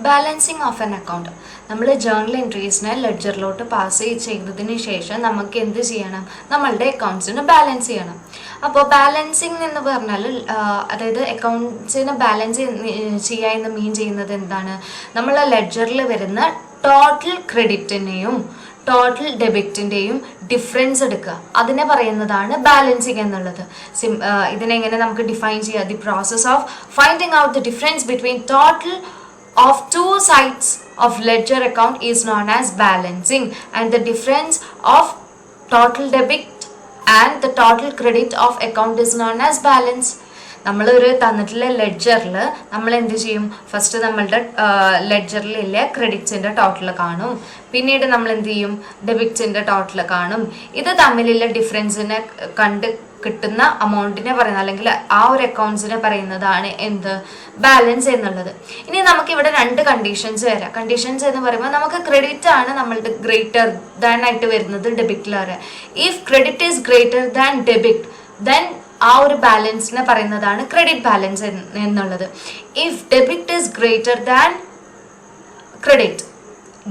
Balancing of an account. നമ്മൾ journal എൻട്രീസിനെ ലെഡ്ജറിലോട്ട് pass ചെയ്തതിന് ശേഷം നമുക്ക് എന്ത് ചെയ്യണം? നമ്മളുടെ അക്കൗണ്ട്സിന് ബാലൻസ് ചെയ്യണം. അപ്പോൾ ബാലൻസിങ് എന്ന് പറഞ്ഞാൽ അതായത് അക്കൗണ്ട്സിനെ ബാലൻസ് ചെയ്യുക എന്ന് മീൻ ചെയ്യുന്നത് എന്താണ്? നമ്മളെ ലെഡ്ജറിൽ വരുന്ന ടോട്ടൽ ക്രെഡിറ്റിനെയും ടോട്ടൽ ഡെബിറ്റിൻ്റെയും ഡിഫറൻസ് എടുക്കുക, അതിനെ പറയുന്നതാണ് ബാലൻസിങ് എന്നുള്ളത്. ഇതിനെങ്ങനെ നമുക്ക് ഡിഫൈൻ ചെയ്യാം? The process of finding out the difference between total of two sides of ledger account is known as balancing, and the difference of total debit and the total credit of account is known as balance. നമ്മളൊരു തന്നിട്ടുള്ള ലെഡ്ജറിൽ നമ്മൾ എന്ത് ചെയ്യും? First നമ്മളുടെ ലെഡ്ജറിലെ ക്രെഡിറ്റ്സിൻ്റെ total കാണും, പിന്നീട് നമ്മൾ എന്ത് ചെയ്യും? ഡെബിറ്റ്സിൻ്റെ ടോട്ടൽ കാണും. ഇത് തമ്മിലുള്ള ഡിഫറൻസിനെ കണ്ട് കിട്ടുന്ന അമൗണ്ടിനെ പറയുന്നത്, അല്ലെങ്കിൽ ആ ഒരു അക്കൗണ്ട്സിനെ പറയുന്നതാണ് എന്ത്? ബാലൻസ് എന്നുള്ളത്. ഇനി നമുക്കിവിടെ രണ്ട് കണ്ടീഷൻസ് വരാം. കണ്ടീഷൻസ് എന്ന് പറയുമ്പോൾ നമുക്ക് ക്രെഡിറ്റ് ആണ് നമ്മളുടെ ഗ്രേറ്റർ ദാൻ ആയിട്ട് വരുന്നത് ഡെബിറ്റിലേറെ. If credit is greater than debit, then ആ ഒരു ബാലൻസിനെ പറയുന്നതാണ് ക്രെഡിറ്റ് ബാലൻസ് എന്നുള്ളത്. If debit is greater than credit,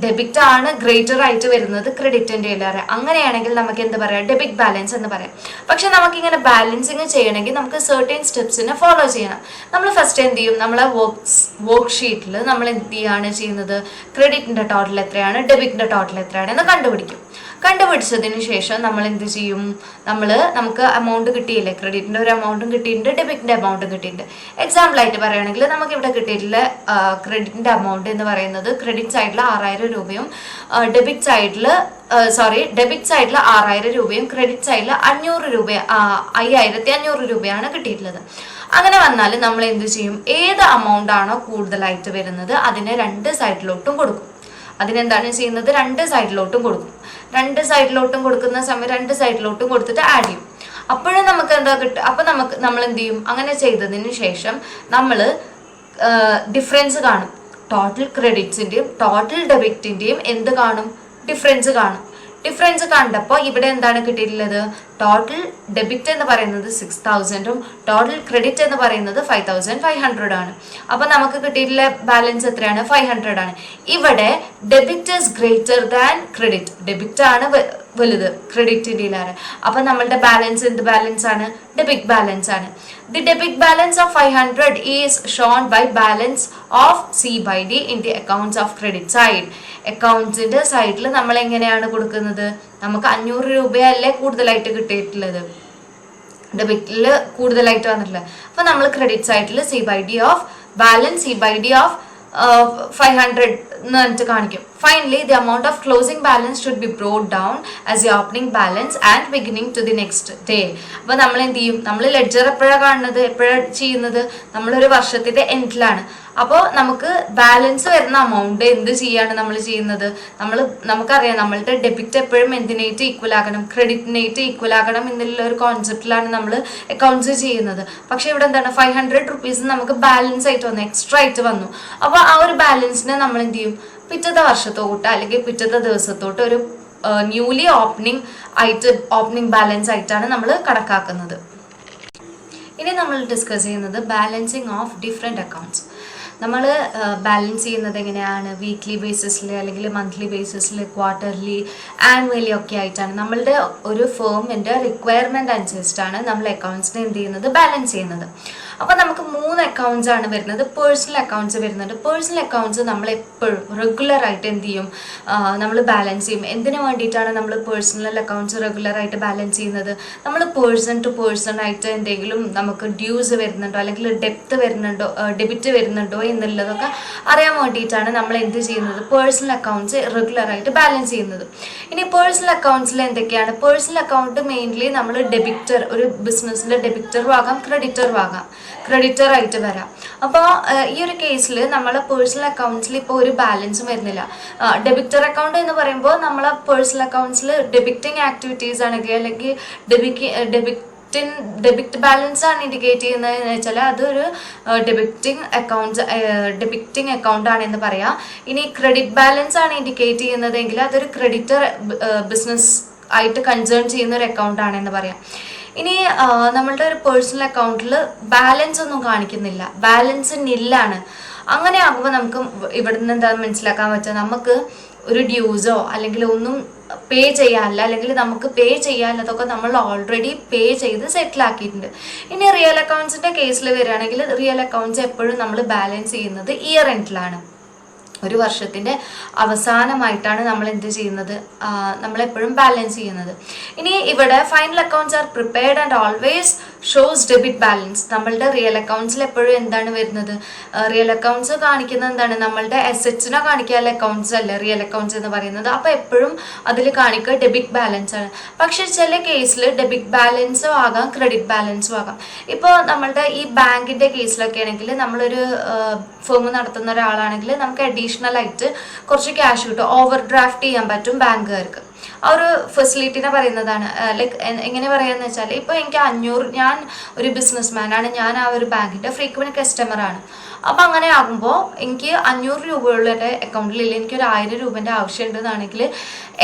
debit ആണ് ഗ്രേറ്റർ ആയിട്ട് വരുന്നത് ക്രെഡിറ്റിൻ്റെ എല്ലാവരും, അങ്ങനെയാണെങ്കിൽ നമുക്ക് എന്ത് പറയാം? ഡെബിറ്റ് ബാലൻസ് എന്ന് പറയാം. പക്ഷെ നമുക്കിങ്ങനെ ബാലൻസിങ് ചെയ്യണമെങ്കിൽ നമുക്ക് സർട്ടൻ സ്റ്റെപ്സിനെ ഫോളോ ചെയ്യണം. നമ്മൾ ഫസ്റ്റ് എന്ത് ചെയ്യും? നമ്മളെ വർക്ക് ഷീറ്റിൽ നമ്മൾ എന്ത് ചെയ്യാണ് ചെയ്യുന്നത്? ക്രെഡിറ്റിൻ്റെ ടോട്ടൽ എത്രയാണ്, ഡെബിറ്റിൻ്റെ ടോട്ടൽ എത്രയാണ് എന്ന് കണ്ടുപിടിക്കും. കണ്ടുപിടിച്ചതിന് ശേഷം നമ്മൾ എന്ത് ചെയ്യും? നമുക്ക് എമൗണ്ട് കിട്ടിയില്ലേ? ക്രെഡിറ്റിൻ്റെ ഒരു എമൗണ്ടും കിട്ടിയിട്ടുണ്ട്, ഡെബിറ്റിൻ്റെ എമൗണ്ടും കിട്ടിയിട്ടുണ്ട്. എക്സാമ്പിളായിട്ട് പറയുകയാണെങ്കിൽ നമുക്ക് ഇവിടെ കിട്ടിയിട്ടുള്ള ക്രെഡിറ്റിൻ്റെ എമൗണ്ട് എന്ന് പറയുന്നത് ക്രെഡിറ്റ് സൈഡിൽ 6000 രൂപയും ഡെബിറ്റ് സൈഡിൽ 6000 രൂപയും ക്രെഡിറ്റ് സൈഡിൽ 5500 രൂപയാണ് കിട്ടിയിട്ടുള്ളത്. അങ്ങനെ വന്നാൽ നമ്മൾ എന്ത് ചെയ്യും? ഏത് എമൗണ്ട് ആണോ കൂടുതലായിട്ട് വരുന്നത് അതിനെ രണ്ട് സൈഡിലോട്ടും കൊടുക്കും. അതിനെന്താണ് ചെയ്യുന്നത്? രണ്ട് സൈഡിലോട്ടും കൊടുക്കും. രണ്ട് സൈഡിലോട്ടും കൊടുക്കുന്ന സമയം രണ്ട് സൈഡിലോട്ടും കൊടുത്തിട്ട് ആഡ് ചെയ്യും. അപ്പോഴും നമുക്ക് എന്താ കിട്ടുക? അപ്പം നമ്മൾ എന്ത് ചെയ്യും? അങ്ങനെ ചെയ്തതിന് ശേഷം നമ്മൾ ഡിഫറൻസ് കാണും. ടോട്ടൽ ക്രെഡിറ്റ്സിൻ്റെയും ടോട്ടൽ ഡെബിറ്റിൻ്റെയും എന്ത് കാണും? ഡിഫറൻസ് കാണും. ഡിഫറൻസ് കണ്ടപ്പോൾ ഇവിടെ എന്താണ് കിട്ടിയിട്ടുള്ളത്? ടോട്ടൽ ഡെബിറ്റ് എന്ന് പറയുന്നത് 6000ഉം ടോട്ടൽ ക്രെഡിറ്റ് എന്ന് പറയുന്നത് 5500 ആണ്. അപ്പോൾ നമുക്ക് കിട്ടിയിട്ടുള്ള ബാലൻസ് എത്രയാണ്? 500 ആണ്. ഇവിടെ debit is greater than credit, debit ആണ് വലുത് ക്രെഡിറ്റിൻ്റെ ഇല്ലാതെ. അപ്പം നമ്മളുടെ ബാലൻസ് എന്ത് ബാലൻസ് ആണ്? ഡെബിറ്റ് ബാലൻസ് ആണ്. The debit balance of 500 is shown by balance of C/D in the accounts of credit side. അക്കൗണ്ട്സിൻ്റെ സൈഡിൽ നമ്മൾ എങ്ങനെയാണ് കൊടുക്കുന്നത്? നമുക്ക് 500 രൂപയല്ലേ കൂടുതലായിട്ട് കിട്ടിയിട്ടുള്ളത്, ഡെബിറ്റിൽ കൂടുതലായിട്ട് വന്നിട്ടില്ല. അപ്പോൾ നമ്മൾ ക്രെഡിറ്റ് സൈഡിൽ C/D of balance C/D of 500 എന്ന് പറഞ്ഞിട്ട് കാണിക്കും. Finally the amount of closing balance should be brought down as the opening balance and beginning to the next day. അപ്പോൾ നമ്മൾ എന്ത് ചെയ്യും? നമ്മൾ ലെഡ്ജർ എപ്പോഴാണ് കാണുന്നത്? എപ്പോഴാണ് ചെയ്യുന്നത്? നമ്മളൊരു വർഷത്തിൻ്റെ എൻഡിലാണ്. അപ്പോൾ നമുക്ക് ബാലൻസ് വരുന്ന എമൗണ്ട് എന്ത് ചെയ്യാണ് നമ്മൾ ചെയ്യുന്നത്? നമുക്കറിയാം നമ്മളുടെ ഡെബിറ്റ് എപ്പോഴും എന്തിനായിട്ട് ഈക്വൽ ആകണം? ക്രെഡിറ്റിനായിട്ട് ഈക്വൽ ആകണം എന്നുള്ള ഒരു കോൺസെപ്റ്റിലാണ് നമ്മൾ അക്കൗണ്ട്സ് ചെയ്യുന്നത്. പക്ഷേ ഇവിടെ എന്താണ്? 500 റുപ്പീസ് നമുക്ക് ബാലൻസ് ആയിട്ട് വന്നു, എക്സ്ട്രാ ആയിട്ട് വന്നു. അപ്പോൾ ആ ഒരു ബാലൻസിനെ നമ്മൾ എന്ത് ചെയ്യും? പിറ്റത്തെ വർഷത്തോട്ട് അല്ലെങ്കിൽ പിറ്റത്തെ ദിവസത്തോട്ട് ഒരു ന്യൂലി ഓപ്പണിംഗ് ബാലൻസ് ആയിട്ടാണ് നമ്മൾ കണക്കാക്കുന്നത്. ഇനി നമ്മൾ ഡിസ്കസ് ചെയ്യുന്നത് ബാലൻസിങ് ഓഫ് ഡിഫറെൻറ്റ് അക്കൗണ്ട്സ്. നമ്മൾ ബാലൻസ് ചെയ്യുന്നത് എങ്ങനെയാണ്? വീക്ക്ലി ബേസിസിൽ അല്ലെങ്കിൽ മന്ത്ലി ബേസിസിൽ, ക്വാർട്ടർലി, ആനുവലി ഒക്കെ ആയിട്ടാണ്. നമ്മളുടെ ഒരു ഫേമിൻ്റെ റിക്വയർമെൻറ്റ് അനുസരിച്ചിട്ടാണ് നമ്മൾ അക്കൗണ്ട്സിനെ എന്ത് ചെയ്യുന്നത്? ബാലൻസ് ചെയ്യുന്നത്. അപ്പോൾ നമുക്ക് 3 അക്കൗണ്ട്സ് ആണ് വരുന്നത്. പേഴ്സണൽ അക്കൗണ്ട്സ് വരുന്നുണ്ട്. പേഴ്സണൽ അക്കൗണ്ട്സ് നമ്മൾ എപ്പോഴും റെഗുലറായിട്ട് എന്ത് ചെയ്യും? നമ്മൾ ബാലൻസ് ചെയ്യും. എന്തിനു വേണ്ടിയിട്ടാണ് നമ്മൾ പേഴ്സണൽ അക്കൗണ്ട്സ് റെഗുലറായിട്ട് ബാലൻസ് ചെയ്യുന്നത്? നമ്മൾ പേഴ്സൺ ടു പേഴ്സൺ ആയിട്ട് എന്തെങ്കിലും നമുക്ക് ഡ്യൂസ് വരുന്നുണ്ടോ അല്ലെങ്കിൽ ഡെബിറ്റ് വരുന്നുണ്ടോ എന്നുള്ളതൊക്കെ അറിയാൻ വേണ്ടിയിട്ടാണ് നമ്മൾ എന്ത് ചെയ്യുന്നത്? പേഴ്സണൽ അക്കൗണ്ട്സ് റെഗുലറായിട്ട് ബാലൻസ് ചെയ്യുന്നത്. ഇനി പേഴ്സണൽ അക്കൗണ്ട്സിൽ എന്തൊക്കെയാണ്? പേഴ്സണൽ അക്കൗണ്ട് മെയിൻലി നമ്മൾ ഡെബിറ്റർ, ഒരു ബിസിനസ്സിൻ്റെ ഡെബിറ്ററും ആകാം ക്രെഡിറ്ററും ആകാം, ക്രെഡിറ്റർ ആയിട്ട് വരാം. അപ്പോൾ ഈ ഒരു കേസിൽ നമ്മൾ പേഴ്സണൽ അക്കൗണ്ട്സിൽ ഇപ്പോൾ ഒരു ബാലൻസും വരുന്നില്ല. ഡെബിറ്റർ അക്കൗണ്ട് എന്ന് പറയുമ്പോൾ നമ്മൾ പേഴ്സണൽ അക്കൗണ്ട്സിൽ ഡെബിറ്റിംഗ് ആക്ടിവിറ്റീസ് ആണെങ്കിൽ അല്ലെങ്കിൽ ഡെബിറ്റ് ബാലൻസ് ആണ് ഇൻഡിക്കേറ്റ് ചെയ്യുന്നതെന്ന് വെച്ചാൽ അതൊരു ഡെബിറ്റിംഗ് അക്കൗണ്ട് ആണെന്ന് പറയാം. ഇനി ക്രെഡിറ്റ് ബാലൻസ് ആണ് ഇൻഡിക്കേറ്റ് ചെയ്യുന്നതെങ്കിൽ അതൊരു ക്രെഡിറ്റർ ബിസിനസ് ആയിട്ട് കൺസേൺ ചെയ്യുന്ന ഒരു അക്കൗണ്ട് ആണെന്ന് പറയാം. ഇനി നമ്മളുടെ ഒരു പേഴ്സണൽ അക്കൗണ്ടിൽ ബാലൻസ് ഒന്നും കാണിക്കുന്നില്ല, ബാലൻസ് നില്ലാണ്. അങ്ങനെ ആകുമ്പോൾ നമുക്ക് ഇവിടെ നിന്ന് എന്താ മനസ്സിലാക്കാൻ പറ്റുക, നമുക്ക് ഒരു ഡ്യൂസോ അല്ലെങ്കിൽ ഒന്നും പേ ചെയ്യാനില്ല, അല്ലെങ്കിൽ നമുക്ക് പേ ചെയ്യാനുള്ളതൊക്കെ നമ്മൾ ഓൾറെഡി പേ ചെയ്ത് സെറ്റിൽ ആക്കിയിട്ടുണ്ട്. ഇനി റിയൽ അക്കൗണ്ട്സിന്റെ കേസിൽ വരികയാണെങ്കിൽ റിയൽ അക്കൗണ്ട്സ് എപ്പോഴും നമ്മൾ ബാലൻസ് ചെയ്യുന്നത് ഇയർ എൻഡിലാണ്. ഒരു വർഷത്തിൻ്റെ അവസാനമായിട്ടാണ് നമ്മൾ എന്ത് ചെയ്യുന്നത്, നമ്മളെപ്പോഴും ബാലൻസ് ചെയ്യുന്നത്. ഇനി ഇവിടെ final accounts are prepared and always shows debit balance. നമ്മളുടെ റിയൽ അക്കൗണ്ട്സിൽ എപ്പോഴും എന്താണ് വരുന്നത്, റിയൽ അക്കൗണ്ട്സ് കാണിക്കുന്നത് എന്താണ്, നമ്മളുടെ അസറ്റ്സിനെ കാണിക്കാനുള്ള അക്കൗണ്ട്സ് അല്ലേ റിയൽ അക്കൗണ്ട്സ് എന്ന് പറയുന്നത്. അപ്പോൾ എപ്പോഴും അതിൽ കാണിക്കുക ഡെബിറ്റ് ബാലൻസ് ആണ്. പക്ഷെ ചില കേസിൽ ഡെബിറ്റ് ബാലൻസും ആകാം ക്രെഡിറ്റ് ബാലൻസും ആകാം. ഇപ്പോൾ നമ്മളുടെ ഈ ബാങ്കിൻ്റെ കേസിലൊക്കെ ആണെങ്കിൽ നമ്മളൊരു ഫേം നടത്തുന്ന ഒരാളാണെങ്കിൽ നമുക്ക് അഡീഷണൽ ആയിട്ട് കുറച്ച് ക്യാഷ് കിട്ടും, ഓവർ ഡ്രാഫ്റ്റ് ചെയ്യാൻ പറ്റും ബാങ്കുകാർക്ക്. ആ ഒരു ഫെസിലിറ്റിനെ പറയുന്നതാണ്. ലൈക്ക് എങ്ങനെ പറയാന്ന് വെച്ചാൽ, ഇപ്പോൾ എനിക്ക് 500, ഞാൻ ഒരു ബിസിനസ് മാനാണ്, ഞാൻ ആ ഒരു ബാങ്കിൻ്റെ ഫ്രീക്വൻറ്റ് കസ്റ്റമറാണ്. അപ്പം അങ്ങനെ ആകുമ്പോൾ എനിക്ക് 500 രൂപയുള്ള എൻ്റെ അക്കൗണ്ടിലില്ല, എനിക്കൊരു 1000 രൂപേൻ്റെ ആവശ്യമുണ്ടെന്നാണെങ്കിൽ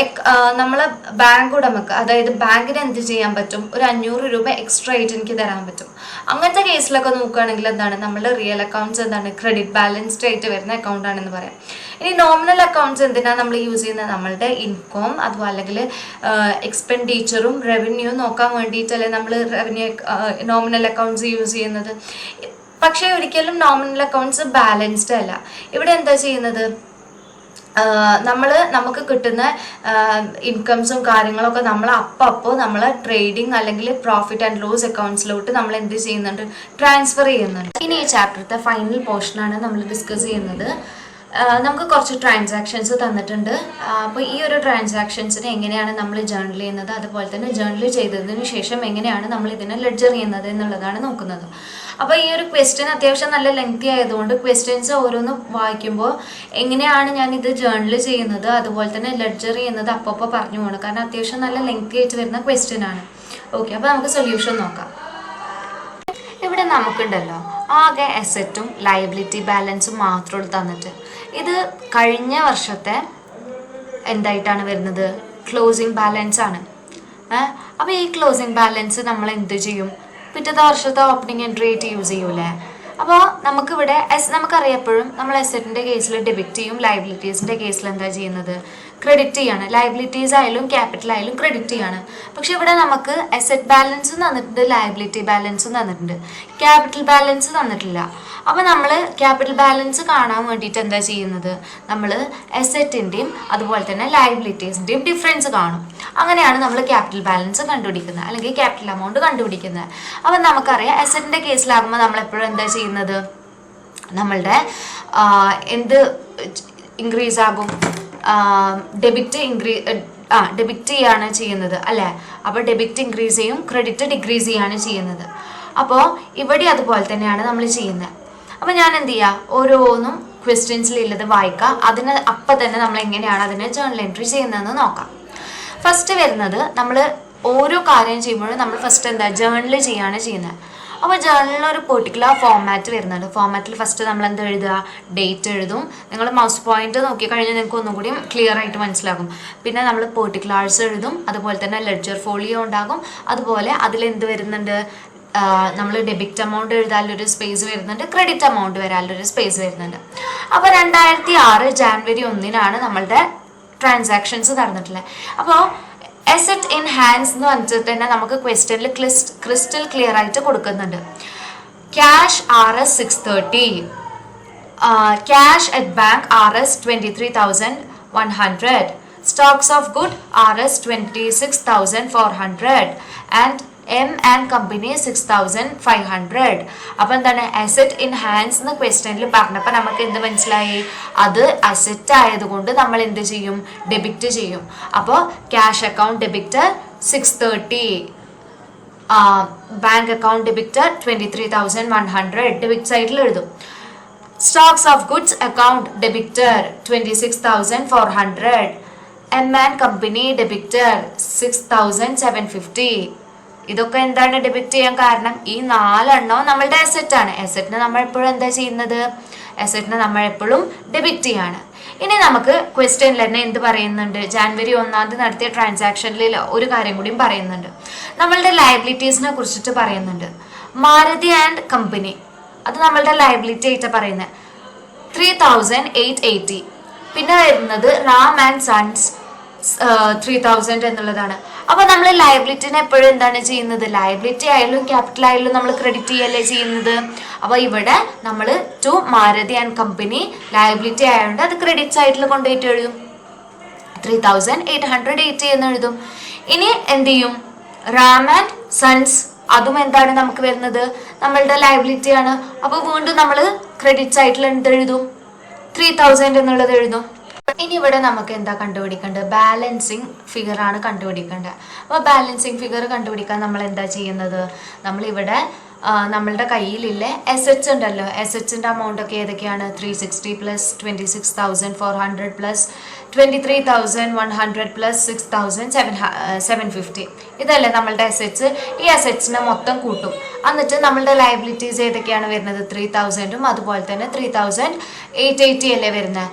നമ്മൾ ബാങ്ക് ഉടമക്ക്, അതായത് ബാങ്കിന് എന്ത് ചെയ്യാൻ പറ്റും, ഒരു 500 രൂപ എക്സ്ട്രാ ആയിട്ട് എനിക്ക് തരാൻ പറ്റും. അങ്ങനത്തെ കേസിലൊക്കെ നോക്കുകയാണെങ്കിൽ എന്താണ്, നമ്മളുടെ റിയൽ അക്കൗണ്ട്സ് എന്താണ് ക്രെഡിറ്റ് ബാലൻസ്ഡ് ആയിട്ട് വരുന്ന അക്കൗണ്ട് ആണെന്ന് പറയാം. ഇനി നോമിനൽ അക്കൗണ്ട്സ് എന്തിനാണ് നമ്മൾ യൂസ് ചെയ്യുന്നത്, നമ്മളുടെ ഇൻകം അതുപോലെ അല്ലെങ്കിൽ എക്സ്പെൻഡിച്ചറും റവന്യൂ നോക്കാൻ വേണ്ടിയിട്ടല്ലേ നമ്മൾ നോമിനൽ അക്കൗണ്ട്സ് യൂസ് ചെയ്യുന്നത്. പക്ഷേ ഒരിക്കലും നോമിനൽ അക്കൗണ്ട്സ് ബാലൻസ്ഡ് അല്ല. ഇവിടെ എന്താ ചെയ്യുന്നത്, നമുക്ക് കിട്ടുന്ന ഇൻകംസും കാര്യങ്ങളൊക്കെ നമ്മൾ അപ്പോൾ നമ്മൾ ട്രേഡിങ് അല്ലെങ്കിൽ പ്രോഫിറ്റ് ആൻഡ് ലോസ് അക്കൗണ്ട്സിലോട്ട് നമ്മൾ എന്ത് ചെയ്യുന്നുണ്ട്, ട്രാൻസ്ഫർ ചെയ്യുന്നുണ്ട്. ഇനി ഈ ചാപ്റ്ററിന്റെ ഫൈനൽ പോർഷനാണ് നമ്മൾ ഡിസ്കസ് ചെയ്യുന്നത്. നമുക്ക് കുറച്ച് ട്രാൻസാക്ഷൻസ് തന്നിട്ടുണ്ട്. അപ്പോൾ ഈ ഒരു ട്രാൻസാക്ഷൻസിനെ എങ്ങനെയാണ് നമ്മൾ ജേർണൽ ചെയ്യുന്നത്, അതുപോലെ തന്നെ ജേർണൽ ചെയ്തതിന് ശേഷം എങ്ങനെയാണ് നമ്മൾ ഇതിനെ ലെഡ്ജർ ചെയ്യുന്നത് എന്നുള്ളതാണ് നോക്കുന്നത്. അപ്പോൾ ഈ ഒരു ക്വസ്റ്റ്യൻ അത്യാവശ്യം നല്ല ലെങ്തി ആയതുകൊണ്ട് ക്വസ്റ്റ്യൻസ് ഓരോന്ന് വായിക്കുമ്പോൾ എങ്ങനെയാണ് ഞാൻ ഇത് ജേർണൽ ചെയ്യുന്നത് അതുപോലെ തന്നെ ലെഡ്ജർ ചെയ്യുന്നത് അപ്പോൾ പറഞ്ഞു പോകണം, കാരണം അത്യാവശ്യം നല്ല ലെങ്തി ആയിട്ട് വരുന്ന ക്വസ്റ്റ്യൻ ആണ്. ഓക്കെ, അപ്പോൾ നമുക്ക് സൊല്യൂഷൻ നോക്കാം. ഇവിടെ നമുക്കുണ്ടല്ലോ ആകെ അസറ്റും ലയബിലിറ്റി ബാലൻസും മാത്രം തന്നിട്ട്, ഇത് കഴിഞ്ഞ വർഷത്തെ എന്തായിട്ടാണ് വരുന്നത്, ക്ലോസിങ് ബാലൻസ് ആണ്. അപ്പോൾ ഈ ക്ലോസിങ് ബാലൻസ് നമ്മൾ എന്ത് ചെയ്യും, പിറ്റത്തെ വർഷത്തെ ഓപ്പണിംഗ് എൻട്രി ആയിട്ട് യൂസ് ചെയ്യൂലേ. അപ്പോൾ നമുക്കിവിടെ നമുക്കറിയപ്പോഴും നമ്മൾ അസറ്റിൻ്റെ കേസിൽ ഡെബിറ്റ് ചെയ്യും, ലയബിലിറ്റീസിൻ്റെ കേസിൽ എന്താ ചെയ്യുന്നത്, ക്രെഡിറ്റ് ചെയ്യാണ്. ലയബിലിറ്റീസ് ആയാലും ക്യാപിറ്റൽ ആയാലും ക്രെഡിറ്റ് ചെയ്യാണ്. പക്ഷെ ഇവിടെ നമുക്ക് അസറ്റ് ബാലൻസും തന്നിട്ടുണ്ട്, ലയബിലിറ്റി ബാലൻസും തന്നിട്ടുണ്ട്, ക്യാപിറ്റൽ ബാലൻസ് തന്നിട്ടില്ല. അപ്പോൾ നമ്മൾ ക്യാപിറ്റൽ ബാലൻസ് കാണാൻ വേണ്ടിയിട്ട് എന്താ ചെയ്യുന്നത്, നമ്മൾ അസറ്റിൻ്റെയും അതുപോലെ തന്നെ ലയബിലിറ്റീസിൻ്റെയും ഡിഫറൻസ് കാണും. അങ്ങനെയാണ് നമ്മൾ ക്യാപിറ്റൽ ബാലൻസ് കണ്ടുപിടിക്കുന്നത് അല്ലെങ്കിൽ ക്യാപിറ്റൽ എമൗണ്ട് കണ്ടുപിടിക്കുന്നത്. അപ്പം നമുക്കറിയാം അസറ്റിൻ്റെ കേസിലാകുമ്പോൾ നമ്മളെപ്പോഴും എന്താ ചെയ്യുന്നത്, നമ്മളുടെ എന്ത് ഇൻക്രീസ് ആകും, ഡെബിറ്റ് ചെയ്യാണ് ചെയ്യുന്നത് അല്ലേ. അപ്പോൾ ഡെബിറ്റ് ഇൻക്രീസ് ചെയ്യും, ക്രെഡിറ്റ് ഡിക്രീസ് ചെയ്യാണ് ചെയ്യുന്നത്. അപ്പോൾ ഇവിടെ അതുപോലെ തന്നെയാണ് നമ്മൾ ചെയ്യുന്നത്. അപ്പോൾ ഞാൻ എന്ത് ചെയ്യുക, ഓരോന്നും ക്വസ്റ്റ്യൻസിലുള്ളത് വായിക്കുക, അതിന് അപ്പം തന്നെ നമ്മൾ എങ്ങനെയാണ് അതിനെ ജേർണൽ എൻട്രി ചെയ്യുന്നതെന്ന് നോക്കാം. ഫസ്റ്റ് വരുന്നത്, നമ്മൾ ഓരോ കാര്യം ചെയ്യുമ്പോഴും നമ്മൾ ഫസ്റ്റ് എന്താ ജേർണൽ ചെയ്യാണ് ചെയ്യുന്നത്. അപ്പോൾ ജേർണലിൽ ഒരു പെർട്ടിക്കുലർ ഫോർമാറ്റ് വരുന്നുണ്ട്. ഫോർമാറ്റിൽ ഫസ്റ്റ് നമ്മൾ എന്താ എഴുതുക, ഡേറ്റ് എഴുതും. നിങ്ങൾ മൗസ് പോയിന്റ് നോക്കിക്കഴിഞ്ഞാൽ നിങ്ങൾക്ക് ഒന്നും കൂടി ക്ലിയർ ആയിട്ട് മനസ്സിലാകും. പിന്നെ നമ്മൾ പെർട്ടിക്കുലേഴ്സ് എഴുതും, അതുപോലെ തന്നെ ലെഡ്ജർ ഫോളിയോ ഉണ്ടാകും. അതുപോലെ അതിലെന്ത് വരുന്നുണ്ട്, നമ്മൾ ഡെബിറ്റ് എമൗണ്ട് എഴുതാനൊരു സ്പേസ് വരുന്നുണ്ട്, ക്രെഡിറ്റ് എമൗണ്ട് വരാനൊരു സ്പേസ് വരുന്നുണ്ട്. അപ്പോൾ 2006 ജാനുവരി 1 നമ്മളുടെ ട്രാൻസാക്ഷൻസ് നടന്നിട്ടുള്ളത്. അപ്പോൾ അസറ്റ് ഇൻ ഹാൻഡ്സ് എന്ന് പറഞ്ഞിട്ട് തന്നെ നമുക്ക് ക്വസ്റ്റ്യനിൽ ക്രിസ്റ്റൽ ക്ലിയർ ആയിട്ട് കൊടുക്കുന്നുണ്ട്. Cash RS 630, cash at bank RS 23,100, stocks of good RS 26,400 and M and company 6,500. അപ്പോൾ എന്താണ് അസറ്റ് ഇൻ ഹാൻഡ്സ് എന്ന് ക്വസ്റ്റ്യനിൽ പറഞ്ഞപ്പോൾ നമുക്ക് എന്ത് മനസ്സിലായി, അത് അസറ്റ് ആയതുകൊണ്ട് നമ്മൾ എന്ത് ചെയ്യും, ഡെബിറ്റ് ചെയ്യും. അപ്പോൾ cash account debit 630, bank account debit 23,100 debit സൈഡിൽ എഴുതും. Stocks of goods account debtor 26,400, M and company debtor 6,750. ഇതൊക്കെ എന്താണ് ഡെബിറ്റ് ചെയ്യാൻ കാരണം, ഈ 4 എണ്ണവും നമ്മളുടെ അസറ്റാണ്. അസറ്റിനെ നമ്മൾ എപ്പോഴും എന്താ ചെയ്യുന്നത്, അസറ്റിനെ നമ്മൾ എപ്പോഴും ഡെബിറ്റ് ചെയ്യാണ്. ഇനി നമുക്ക് ക്വസ്റ്റ്യനിൽ തന്നെ എന്ത് പറയുന്നുണ്ട്, ജാനുവരി 1 നടത്തിയ ട്രാൻസാക്ഷനിൽ ഒരു കാര്യം കൂടിയും പറയുന്നുണ്ട്. നമ്മളുടെ ലയബിലിറ്റീസിനെ കുറിച്ചിട്ട് പറയുന്നുണ്ട്. മാരുതി ആൻഡ് കമ്പനി, അത് നമ്മളുടെ ലയബിലിറ്റി ആയിട്ട് പറയുന്നത്. 3,880. പിന്നെ വരുന്നത് റാം ആൻഡ് സൺസ് 3,000 എന്നുള്ളതാണ്. അപ്പൊ നമ്മൾ ലയബിലിറ്റിനെ എപ്പോഴും എന്താണ് ചെയ്യുന്നത്? ലയബിലിറ്റി ആയാലും ക്യാപിറ്റൽ ആയാലും നമ്മൾ ക്രെഡിറ്റ് ചെയ്യല്ലേ ചെയ്യുന്നത്. അപ്പൊ ഇവിടെ നമ്മൾ to Maruti and company liability ആയതുകൊണ്ട് അത് ക്രെഡിറ്റ് സൈഡിൽ കൊണ്ടുപോയിട്ട് എഴുതും, 3,880 എന്ന് എഴുതും. ഇനി എന്ത് ചെയ്യും? റാം ആൻഡ് സൺസ് അതും എന്താണ് നമുക്ക് വരുന്നത്? നമ്മളുടെ ലയബിലിറ്റി ആണ്. അപ്പൊ വീണ്ടും നമ്മൾ ക്രെഡിറ്റ് സൈഡിൽ എന്ത് എഴുതും? 3,000 എന്നുള്ളത് എഴുതും. ഇനി ഇവിടെ നമുക്ക് എന്താ കണ്ടുപിടിക്കേണ്ടത്? ബാലൻസിങ് ഫിഗർ ആണ് കണ്ടുപിടിക്കേണ്ടത്. അപ്പോൾ ബാലൻസിങ് ഫിഗർ കണ്ടുപിടിക്കാൻ നമ്മൾ എന്താ ചെയ്യുന്നത്? നമ്മളിവിടെ നമ്മളുടെ കയ്യിലില്ലേ എസെറ്റ്സ് ഉണ്ടല്ലോ, എസെറ്റ്സിൻ്റെ അമൗണ്ട് ഒക്കെ ഏതൊക്കെയാണ്? 360 പ്ലസ് 26,400 പ്ലസ് 23,100 പ്ലസ് 6,750. ഇതല്ലേ നമ്മളുടെ അസെറ്റ്സ്. ഈ അസെറ്റ്സിനെ മൊത്തം കൂട്ടും. എന്നിട്ട് നമ്മളുടെ ലയബിലിറ്റീസ് ഏതൊക്കെയാണ് വരുന്നത്? 3,000ഉം അതുപോലെ തന്നെ 3,880 അല്ലേ വരുന്നത്.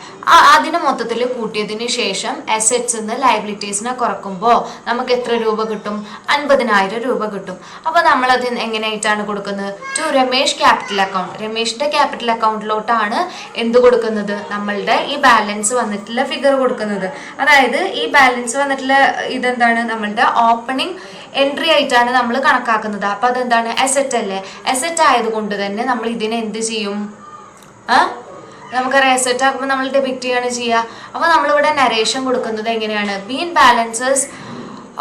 അതിന് മൊത്തത്തിൽ കൂട്ടിയതിന് ശേഷം അസെറ്റ്സ് നിന്ന് ലയബിലിറ്റീസിനെ കുറക്കുമ്പോൾ നമുക്ക് എത്ര രൂപ കിട്ടും? 50,000 രൂപ കിട്ടും. അപ്പോൾ നമ്മളത് എങ്ങനെയായിട്ടാണ് കൊടുക്കുന്നത്? To Ramesh capital account. രമേഷിന്റെ ക്യാപിറ്റൽ അക്കൗണ്ടിലോട്ടാണ് എന്ത് കൊടുക്കുന്നത്? നമ്മളുടെ ഈ ബാലൻസ് വന്നിട്ടുള്ള ഫിഗർ കൊടുക്കുന്നത്. അതായത് ഈ ബാലൻസ് വന്നിട്ടുള്ള ഇതെന്താണ്? നമ്മളുടെ ഓപ്പണിംഗ് എൻട്രി ആയിട്ടാണ് നമ്മൾ കണക്കാക്കുന്നത്. അപ്പൊ അതെന്താണ്? അസെറ്റ് അല്ലേ. അസെറ്റ് ആയതുകൊണ്ട് തന്നെ നമ്മൾ ഇതിനെ എന്ത് ചെയ്യും? നമുക്കറിയാം അസെറ്റ് ആക്കുമ്പോൾ നമ്മൾ ഡെബിറ്റ് ചെയ്യാണ് ചെയ്യുക. അപ്പൊ നമ്മളിവിടെ നരേഷൻ കൊടുക്കുന്നത് എങ്ങനെയാണ്? Being balances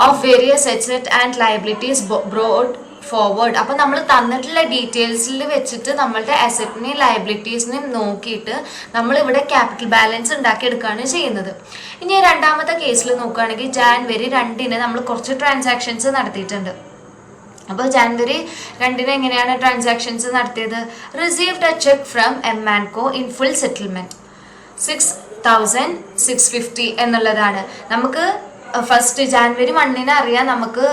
of various asset and liabilities brought forward. അപ്പൊ നമ്മൾ തന്നിട്ടുള്ള ഡീറ്റെയിൽസിൽ വെച്ചിട്ട് നമ്മളുടെ അസറ്റിനെയും ലയബിലിറ്റീസിനെയും നോക്കിയിട്ട് നമ്മൾ ഇവിടെ ക്യാപിറ്റൽ ബാലൻസ് ഉണ്ടാക്കിയെടുക്കുകയാണ് ചെയ്യുന്നത്. ഇനി രണ്ടാമത്തെ കേസിൽ നോക്കുകയാണെങ്കിൽ ജാനുവരി 2 നമ്മൾ കുറച്ച് ട്രാൻസാക്ഷൻസ് നടത്തിയിട്ടുണ്ട്. അപ്പോൾ ജാനുവരി 2 എങ്ങനെയാണ് ട്രാൻസാക്ഷൻസ് നടത്തിയത്? Received a cheque from M and co in full settlement 6,650 എന്നുള്ളതാണ്. നമുക്ക് ഫസ്റ്റ് ജാനുവരി 1 അറിയാം നമുക്ക്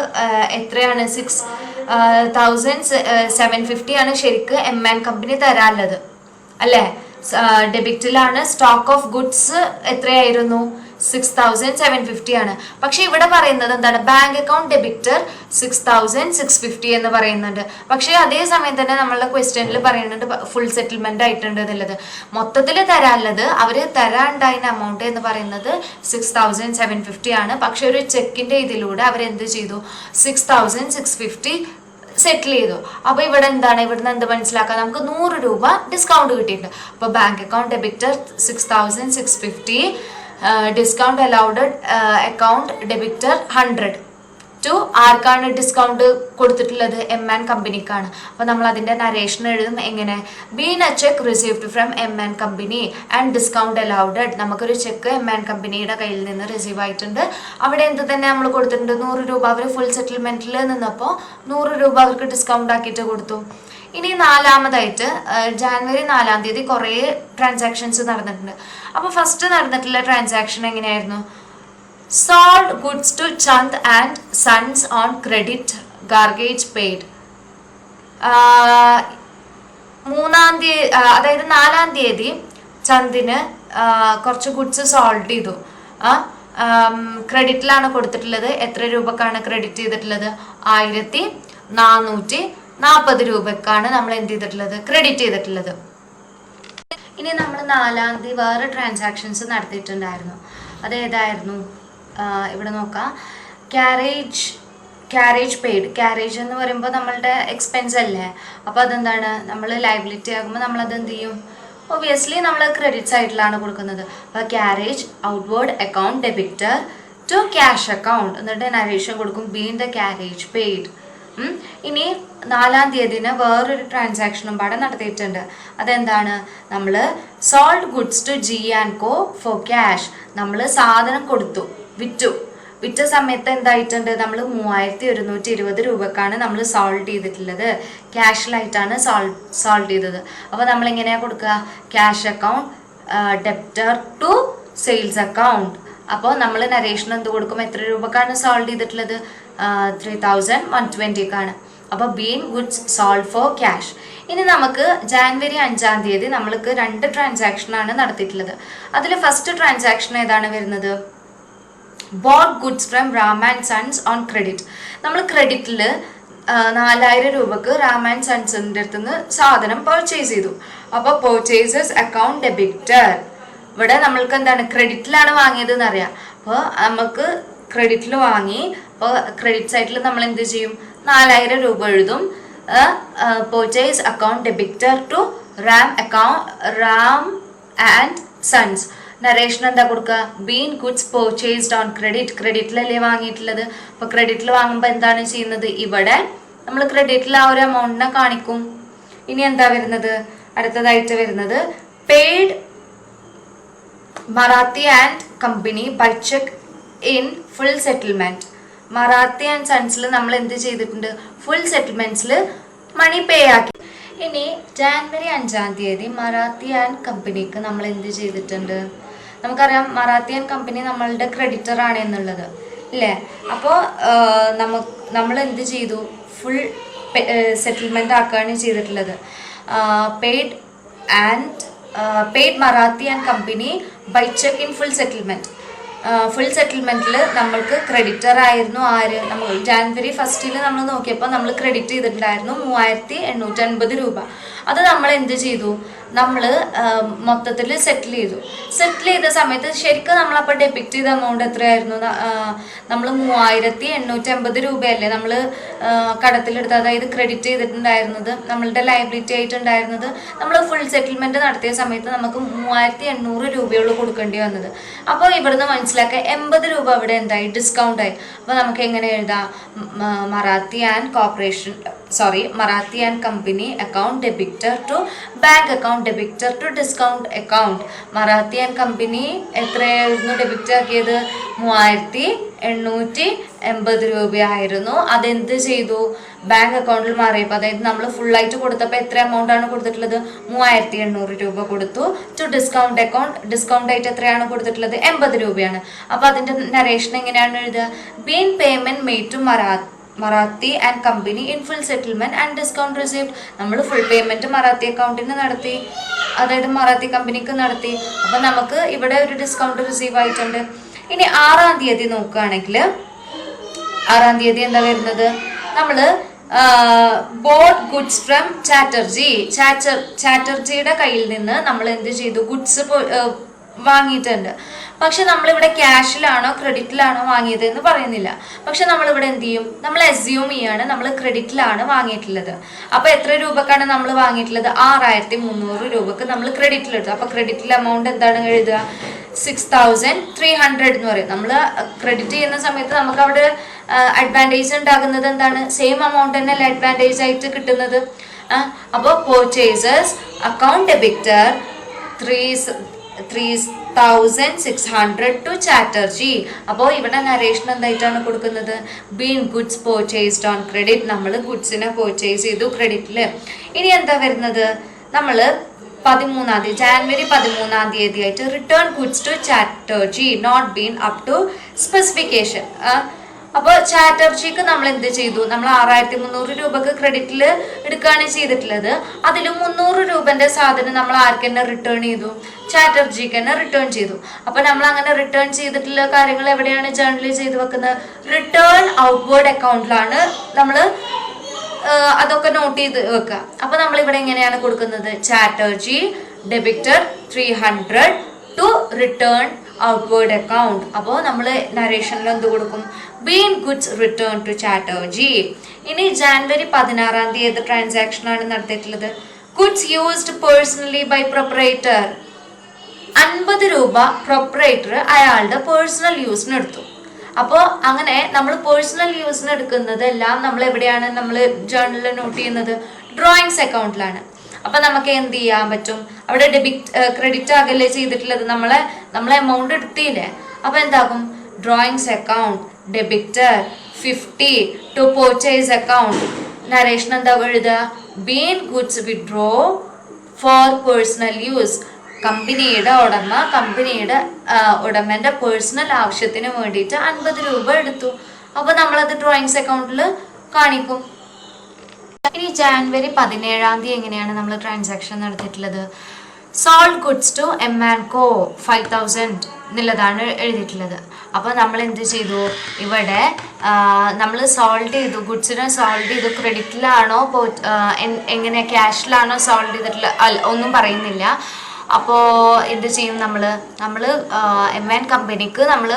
എത്രയാണ്? 6,750 ആണ് ശരിക്ക് എം& കമ്പനി തരാനുള്ളത് അല്ലേ. ഡെബിറ്റിലാണ്. സ്റ്റോക്ക് ഓഫ് ഗുഡ്സ് എത്രയായിരുന്നു? 6,750 ആണ്. പക്ഷെ ഇവിടെ പറയുന്നത് എന്താണ്? ബാങ്ക് അക്കൗണ്ട് ഡെബിറ്റർ 6,650 എന്ന് പറയുന്നുണ്ട്. പക്ഷെ അതേ സമയം തന്നെ നമ്മളുടെ ക്വസ്റ്റ്യനിൽ പറയുന്നുണ്ട് ഫുൾ സെറ്റിൽമെന്റ് ആയിട്ടുണ്ട് എന്നുള്ളത്. മൊത്തത്തിൽ തരാനുള്ളത് അവര് തരാനുണ്ടായ എമൗണ്ട് എന്ന് പറയുന്നത് 6,750 ആണ്. പക്ഷെ ഒരു ചെക്കിന്റെ ഇതിലൂടെ അവരെന്ത് ചെയ്തു? 6,650 സെറ്റിൽ ചെയ്തു. അപ്പൊ ഇവിടെ എന്താണ്? ഇവിടുന്ന് എന്ത് മനസ്സിലാക്കാം? നമുക്ക് 100 രൂപ ഡിസ്കൗണ്ട് കിട്ടിയിട്ടുണ്ട്. അപ്പൊ bank account debtor 6,650, discount allowed account debtor 100 to ആർക്കാണ് ഡിസ്കൗണ്ട് കൊടുത്തിട്ടുള്ളത്? എം& കമ്പനിക്കാണ്. അപ്പൊ നമ്മൾ അതിന്റെ നരേഷൻ എഴുതും എങ്ങനെ? Being a cheque received from M and& company and discount allowed. നമുക്കൊരു ചെക്ക് എം& കമ്പനിയുടെ കയ്യിൽ നിന്ന് റിസീവ് ആയിട്ടുണ്ട്. അവിടെ എന്ത് തന്നെ നമ്മൾ കൊടുത്തിട്ടുണ്ട്? 100 രൂപ. അവർ ഫുൾ സെറ്റിൽമെന്റിൽ നിന്നപ്പോൾ 100 രൂപ അവർക്ക് ഡിസ്കൗണ്ട് ആക്കിയിട്ട് കൊടുത്തു. ഇനി നാലാമതായിട്ട് ജാനുവരി 4 കുറേ ട്രാൻസാക്ഷൻസ് നടന്നിട്ടുണ്ട്. അപ്പൊ ഫസ്റ്റ് നടന്നിട്ടുള്ള ട്രാൻസാക്ഷൻ എങ്ങനെയായിരുന്നു? Sold goods to Chand and sons on credit, carriage paid. 4 ചന്ദിന് കുറച്ച് ഗുഡ്സ് സോൾഡ് ചെയ്തു. ക്രെഡിറ്റിലാണ് കൊടുത്തിട്ടുള്ളത്. എത്ര രൂപക്കാണ് ക്രെഡിറ്റ് ചെയ്തിട്ടുള്ളത്? 1,440 രൂപക്കാണ് നമ്മൾ എന്ത് ചെയ്തിട്ടുള്ളത്? ക്രെഡിറ്റ് ചെയ്തിട്ടുള്ളത്. ഇനി നമ്മൾ 4 വേറെ ട്രാൻസാക്ഷൻസ് നടത്തിയിട്ടുണ്ടായിരുന്നു. അതേതായിരുന്നു? ഇവിടെ നോക്കാം. Carriage paid. ക്യാരേജ് എന്ന് പറയുമ്പോൾ നമ്മളുടെ എക്സ്പെൻസ് അല്ലേ. അപ്പോൾ അതെന്താണ്? നമ്മൾ ലയബിലിറ്റി ആകുമ്പോൾ നമ്മളത് എന്ത് ചെയ്യും? ഒബിയസ്ലി നമ്മൾ ക്രെഡിറ്റ് സൈഡിലാണ് കൊടുക്കുന്നത്. അപ്പോൾ carriage outward account debtor to cash account എന്നിട്ട് നരേഷൻ കൊടുക്കും ബീൻ ദ ക്യാരേജ് പെയ്ഡ്. ഇനി 4 വേറൊരു ട്രാൻസാക്ഷനും പാടെ നടത്തിയിട്ടുണ്ട്. അതെന്താണ്? നമ്മൾ sold goods to G&Co for cash. നമ്മൾ സാധനം കൊടുത്തു, വിറ്റ സമയത്ത് എന്തായിട്ടുണ്ട്? നമ്മൾ 3,120 രൂപക്കാണ് നമ്മൾ സോൾഡ് ചെയ്തിട്ടുള്ളത്. ക്യാഷിലായിട്ടാണ് സോൾഡ് ചെയ്തത്. അപ്പോൾ നമ്മൾ എങ്ങനെയാണ് കൊടുക്കുക? Cash account debtor to sales account. അപ്പോൾ നമ്മൾ നരേഷൻ എന്ത് കൊടുക്കും? എത്ര രൂപക്കാണ് സോൾഡ് ചെയ്തിട്ടുള്ളത്? 3,120ക്കാണ്. അപ്പോൾ been goods sold for cash. ഇനി നമുക്ക് ജാനുവരി 5 നമ്മൾക്ക് 2 ട്രാൻസാക്ഷനാണ് നടത്തിയിട്ടുള്ളത്. അതിൽ ഫസ്റ്റ് ട്രാൻസാക്ഷൻ ഏതാണ് വരുന്നത്? Boat goods from Ram and sons on credit. നമ്മൾ ക്രെഡിറ്റിൽ 4,000 രൂപക്ക് റാം ആൻഡ് സൺസിൻ്റെ അടുത്ത് നിന്ന് സാധനം പർച്ചേസ് ചെയ്തു. അപ്പൊ പർച്ചേസസ് അക്കൗണ്ട് ഡെബിറ്റർ, ഇവിടെ നമ്മൾക്ക് എന്താണ് ക്രെഡിറ്റിലാണ് വാങ്ങിയത് എന്നറിയാം. അപ്പോൾ നമുക്ക് ക്രെഡിറ്റിൽ വാങ്ങി. അപ്പോൾ ക്രെഡിറ്റ് സൈഡിൽ നമ്മൾ എന്ത് ചെയ്യും, 4000 രൂപ എഴുതും. Purchase account debtor to Ram and sons. Narration എന്താ കൊടുക്കുക, being goods purchased on credit. ക്രെഡിറ്റിലല്ലേ വാങ്ങിയിട്ടുള്ളത്. അപ്പൊ ക്രെഡിറ്റിൽ വാങ്ങുമ്പോൾ എന്താണ് ചെയ്യുന്നത്, ഇവിടെ നമ്മൾ ക്രെഡിറ്റിൽ ആ ഒരു എമൗണ്ടിനെ കാണിക്കും. ഇനി എന്താ വരുന്നത്, അടുത്തതായിട്ട് വരുന്നത് paid Marathi and company by cheque in full settlement. Marathi and സൺസിൽ നമ്മൾ എന്ത് ചെയ്തിട്ടുണ്ട്, ഫുൾ സെറ്റിൽമെന്റ്സിൽ മണി പേ ആക്കി. ഇനി ജാനുവരി 5-ാം തീയതി മറാത്തി ആൻഡ് കമ്പനിക്ക് നമ്മൾ എന്ത് ചെയ്തിട്ടുണ്ട്, നമുക്കറിയാം മറാത്തി ആൻഡ് കമ്പനി നമ്മളുടെ ക്രെഡിറ്റർ ആണ് എന്നുള്ളത് ഇല്ലേ. അപ്പോൾ നമ്മൾ എന്ത് ചെയ്തു, ഫുൾ സെറ്റിൽമെന്റ് ആക്കുകയാണ് ചെയ്തിട്ടുള്ളത്. Paid Marathi and company by cheque in full settlement. Full സെറ്റിൽമെന്റിൽ നമ്മൾക്ക് ക്രെഡിറ്റർ ആയിരുന്നു ആര്, നമ്മൾ ജാനുവരി 1 നമ്മൾ നോക്കിയപ്പോൾ നമ്മൾ ക്രെഡിറ്റ് ചെയ്തിട്ടുണ്ടായിരുന്നു 3850 രൂപ. അത് നമ്മൾ എന്ത് ചെയ്തു, നമ്മൾ മൊത്തത്തിൽ സെറ്റിൽ ചെയ്ത സമയത്ത് ശരിക്കും നമ്മളപ്പോൾ ഡെബിറ്റ് ചെയ്ത എമൗണ്ട് എത്രയായിരുന്നു, നമ്മൾ 3850 രൂപയല്ലേ നമ്മൾ കടത്തിലെടുത്ത്, അതായത് ക്രെഡിറ്റ് ചെയ്തിട്ടുണ്ടായിരുന്നത്, നമ്മളുടെ ലയബിലിറ്റി ആയിട്ടുണ്ടായിരുന്നത്. നമ്മൾ ഫുൾ സെറ്റിൽമെന്റ് നടത്തിയ സമയത്ത് നമുക്ക് 3800 രൂപയോളം കൊടുക്കേണ്ടി വന്നത്. അപ്പോൾ ഇവിടുന്ന് മനസ്സിലാക്കുക 80 രൂപ ഇവിടെ എന്തായി, ഡിസ്കൗണ്ട് ആയി. അപ്പോൾ നമുക്ക് എങ്ങനെ എഴുതാം, Marathi and company account debtor to bank account debtor to discount account. Marathi and company എത്രയായിരുന്നു ഡെബിറ്റ് ആക്കിയത്, 3880 രൂപയായിരുന്നു. അതെന്ത് ചെയ്തു, ബാങ്ക് അക്കൗണ്ടിൽ മാറിയപ്പോൾ, അതായത് നമ്മൾ ഫുള്ളായിട്ട് കൊടുത്തപ്പോൾ എത്ര എമൗണ്ട് ആണ് കൊടുത്തിട്ടുള്ളത്, 3800 രൂപ കൊടുത്തു. ടു ഡിസ്കൗണ്ട് അക്കൗണ്ട്, ഡിസ്കൗണ്ട് ആയിട്ട് എത്രയാണ് കൊടുത്തിട്ടുള്ളത്, 80 രൂപയാണ്. അപ്പോൾ അതിന്റെ നരേഷൻ എങ്ങനെയാണ് എഴുതുക, being payment made to Marathi and company in full settlement and discount received. നമ്മൾ ഫുൾ പേയ്മെന്റ് മറാത്തി അക്കൗണ്ടിന് നടത്തി, അതായത് മറാത്തി കമ്പനിക്ക് നടത്തി. അപ്പൊ നമുക്ക് ഇവിടെ ഒരു ഡിസ്കൗണ്ട് റിസീവ് ആയിട്ടുണ്ട്. ഇനി 6-ാം തീയതി നോക്കുകയാണെങ്കിൽ 6-ാം തീയതി എന്താ വരുന്നത്, നമ്മള് ബോട്ട് ഗുഡ്സ് ഫ്രം ചാറ്റർജിയുടെ കയ്യിൽ നിന്ന് നമ്മൾ എന്ത് ചെയ്തു, ഗുഡ്സ് വാങ്ങിയിട്ടുണ്ട്. പക്ഷെ നമ്മളിവിടെ ക്യാഷിലാണോ ക്രെഡിറ്റിലാണോ വാങ്ങിയത് എന്ന് പറയുന്നില്ല. പക്ഷെ നമ്മളിവിടെ എന്ത് ചെയ്യും, നമ്മൾ അസ്യൂം ചെയ്യാണ് നമ്മൾ ക്രെഡിറ്റിലാണ് വാങ്ങിയിട്ടുള്ളത്. അപ്പൊ എത്ര രൂപക്കാണ് നമ്മൾ വാങ്ങിയിട്ടുള്ളത്, 6300 രൂപക്ക് നമ്മൾ ക്രെഡിറ്റിലെടുത്തു. അപ്പൊ ക്രെഡിറ്റിലെ എമൗണ്ട് എന്താണ് എഴുതുക, 6300 എന്ന് പറയും. നമ്മൾ ക്രെഡിറ്റ് ചെയ്യുന്ന സമയത്ത് നമുക്ക് അവിടെ അഡ്വാൻറ്റേജ് ഉണ്ടാകുന്നത് എന്താണ്, സെയിം എമൗണ്ട് തന്നെയല്ലേ അഡ്വാൻറ്റേജ് ആയിട്ട് കിട്ടുന്നത്. അപ്പോൾ പർച്ചേസസ് അക്കൗണ്ട് ഡെബിറ്റർ 3600 ടു ചാറ്റർജി. അപ്പോൾ ഇവിടെ നരേഷൻ എന്തായിട്ടാണ് കൊടുക്കുന്നത്, been goods purchased on credit. നമ്മൾ ഗുഡ്സിനെ പർച്ചേസ് ചെയ്തു ക്രെഡിറ്റിൽ. ഇനി എന്താ വരുന്നത്, നമ്മൾ ജാനുവരി 13-ാം തീയതി ആയിട്ട് return goods to Chatterjee not being up to specification. അപ്പോൾ ചാറ്റർജിക്ക് നമ്മൾ എന്ത് ചെയ്തു, നമ്മൾ 6300 രൂപക്ക് ക്രെഡിറ്റിൽ എടുക്കുകയാണ് ചെയ്തിട്ടുള്ളത്. അതിൽ 300 രൂപന്റെ സാധനം നമ്മൾ ആർക്ക് തന്നെ റിട്ടേൺ ചെയ്തു, ചാറ്റർജിക്ക് തന്നെ റിട്ടേൺ ചെയ്തു. അപ്പൊ നമ്മൾ അങ്ങനെ റിട്ടേൺ ചെയ്തിട്ടുള്ള കാര്യങ്ങൾ എവിടെയാണ് ജേർണലിൽ ചെയ്ത് വെക്കുന്നത്, റിട്ടേൺ ഔട്ട്വേർഡ് അക്കൗണ്ടിലാണ് നമ്മൾ അതൊക്കെ നോട്ട് ചെയ്ത് വെക്കുക. അപ്പൊ നമ്മൾ ഇവിടെ എങ്ങനെയാണ് കൊടുക്കുന്നത്, Chatterjee debtor 300 to return outward account. അപ്പോൾ നമ്മൾ നരേഷനിൽ എന്ത് കൊടുക്കും, being goods return to Chatterjee. ഇനി ജാനുവരി 16-ാം തീയതി ട്രാൻസാക്ഷൻ ആണ് നടത്തിയിട്ടുള്ളത്. Goods used personally by proprietor. 50 രൂപ പ്രൊപ്പറേറ്റർ അയാളുടെ പേഴ്സണൽ യൂസിന് എടുത്തു. അപ്പോൾ അങ്ങനെ നമ്മൾ പേഴ്സണൽ യൂസിന് എടുക്കുന്നതെല്ലാം നമ്മൾ എവിടെയാണ് നമ്മൾ ജേർണലിൽ നോട്ട് ചെയ്യുന്നത്, ഡ്രോയിങ്സ് അക്കൗണ്ടിലാണ്. അപ്പൊ നമുക്ക് എന്ത് ചെയ്യാൻ പറ്റും, അവിടെ ക്രെഡിറ്റ് ആകല്ലേ ചെയ്തിട്ടുള്ളത്, നമ്മളെ എമൗണ്ട് എടുത്തില്ലേ. അപ്പൊ എന്താകും, drawings account debtor 50 to purchase account. Narration എന്താ എഴുതുക, being goods withdraw for personal use. കമ്പനിയുടെ ഉടമന്റെ പേഴ്സണൽ ആവശ്യത്തിന് വേണ്ടിയിട്ട് 50 രൂപ എടുത്തു. അപ്പൊ നമ്മളത് ഡ്രോയിങ്സ് അക്കൗണ്ടിൽ കാണിക്കും. ഇനി ജാനുവരി 17-ാം തീയതി എങ്ങനെയാണ് നമ്മൾ ട്രാൻസാക്ഷൻ നടത്തിയിട്ടുള്ളത്, സോൾഡ് ഗുഡ്സ് ടു M&Co 5000 എന്നുള്ളതാണ് എഴുതിയിട്ടുള്ളത്. അപ്പോൾ നമ്മൾ എന്ത് ചെയ്തു, ഇവിടെ നമ്മൾ സോൾവ് ചെയ്തു, ഗുഡ്സിനെ സോൾവ് ചെയ്തു. ക്രെഡിറ്റിലാണോ എങ്ങനെ ക്യാഷിലാണോ സോൾവ് ചെയ്തിട്ടുള്ള ഒന്നും പറയുന്നില്ല. അപ്പോൾ എന്ത് ചെയ്യും, നമ്മൾ M&N കമ്പനിക്ക് നമ്മൾ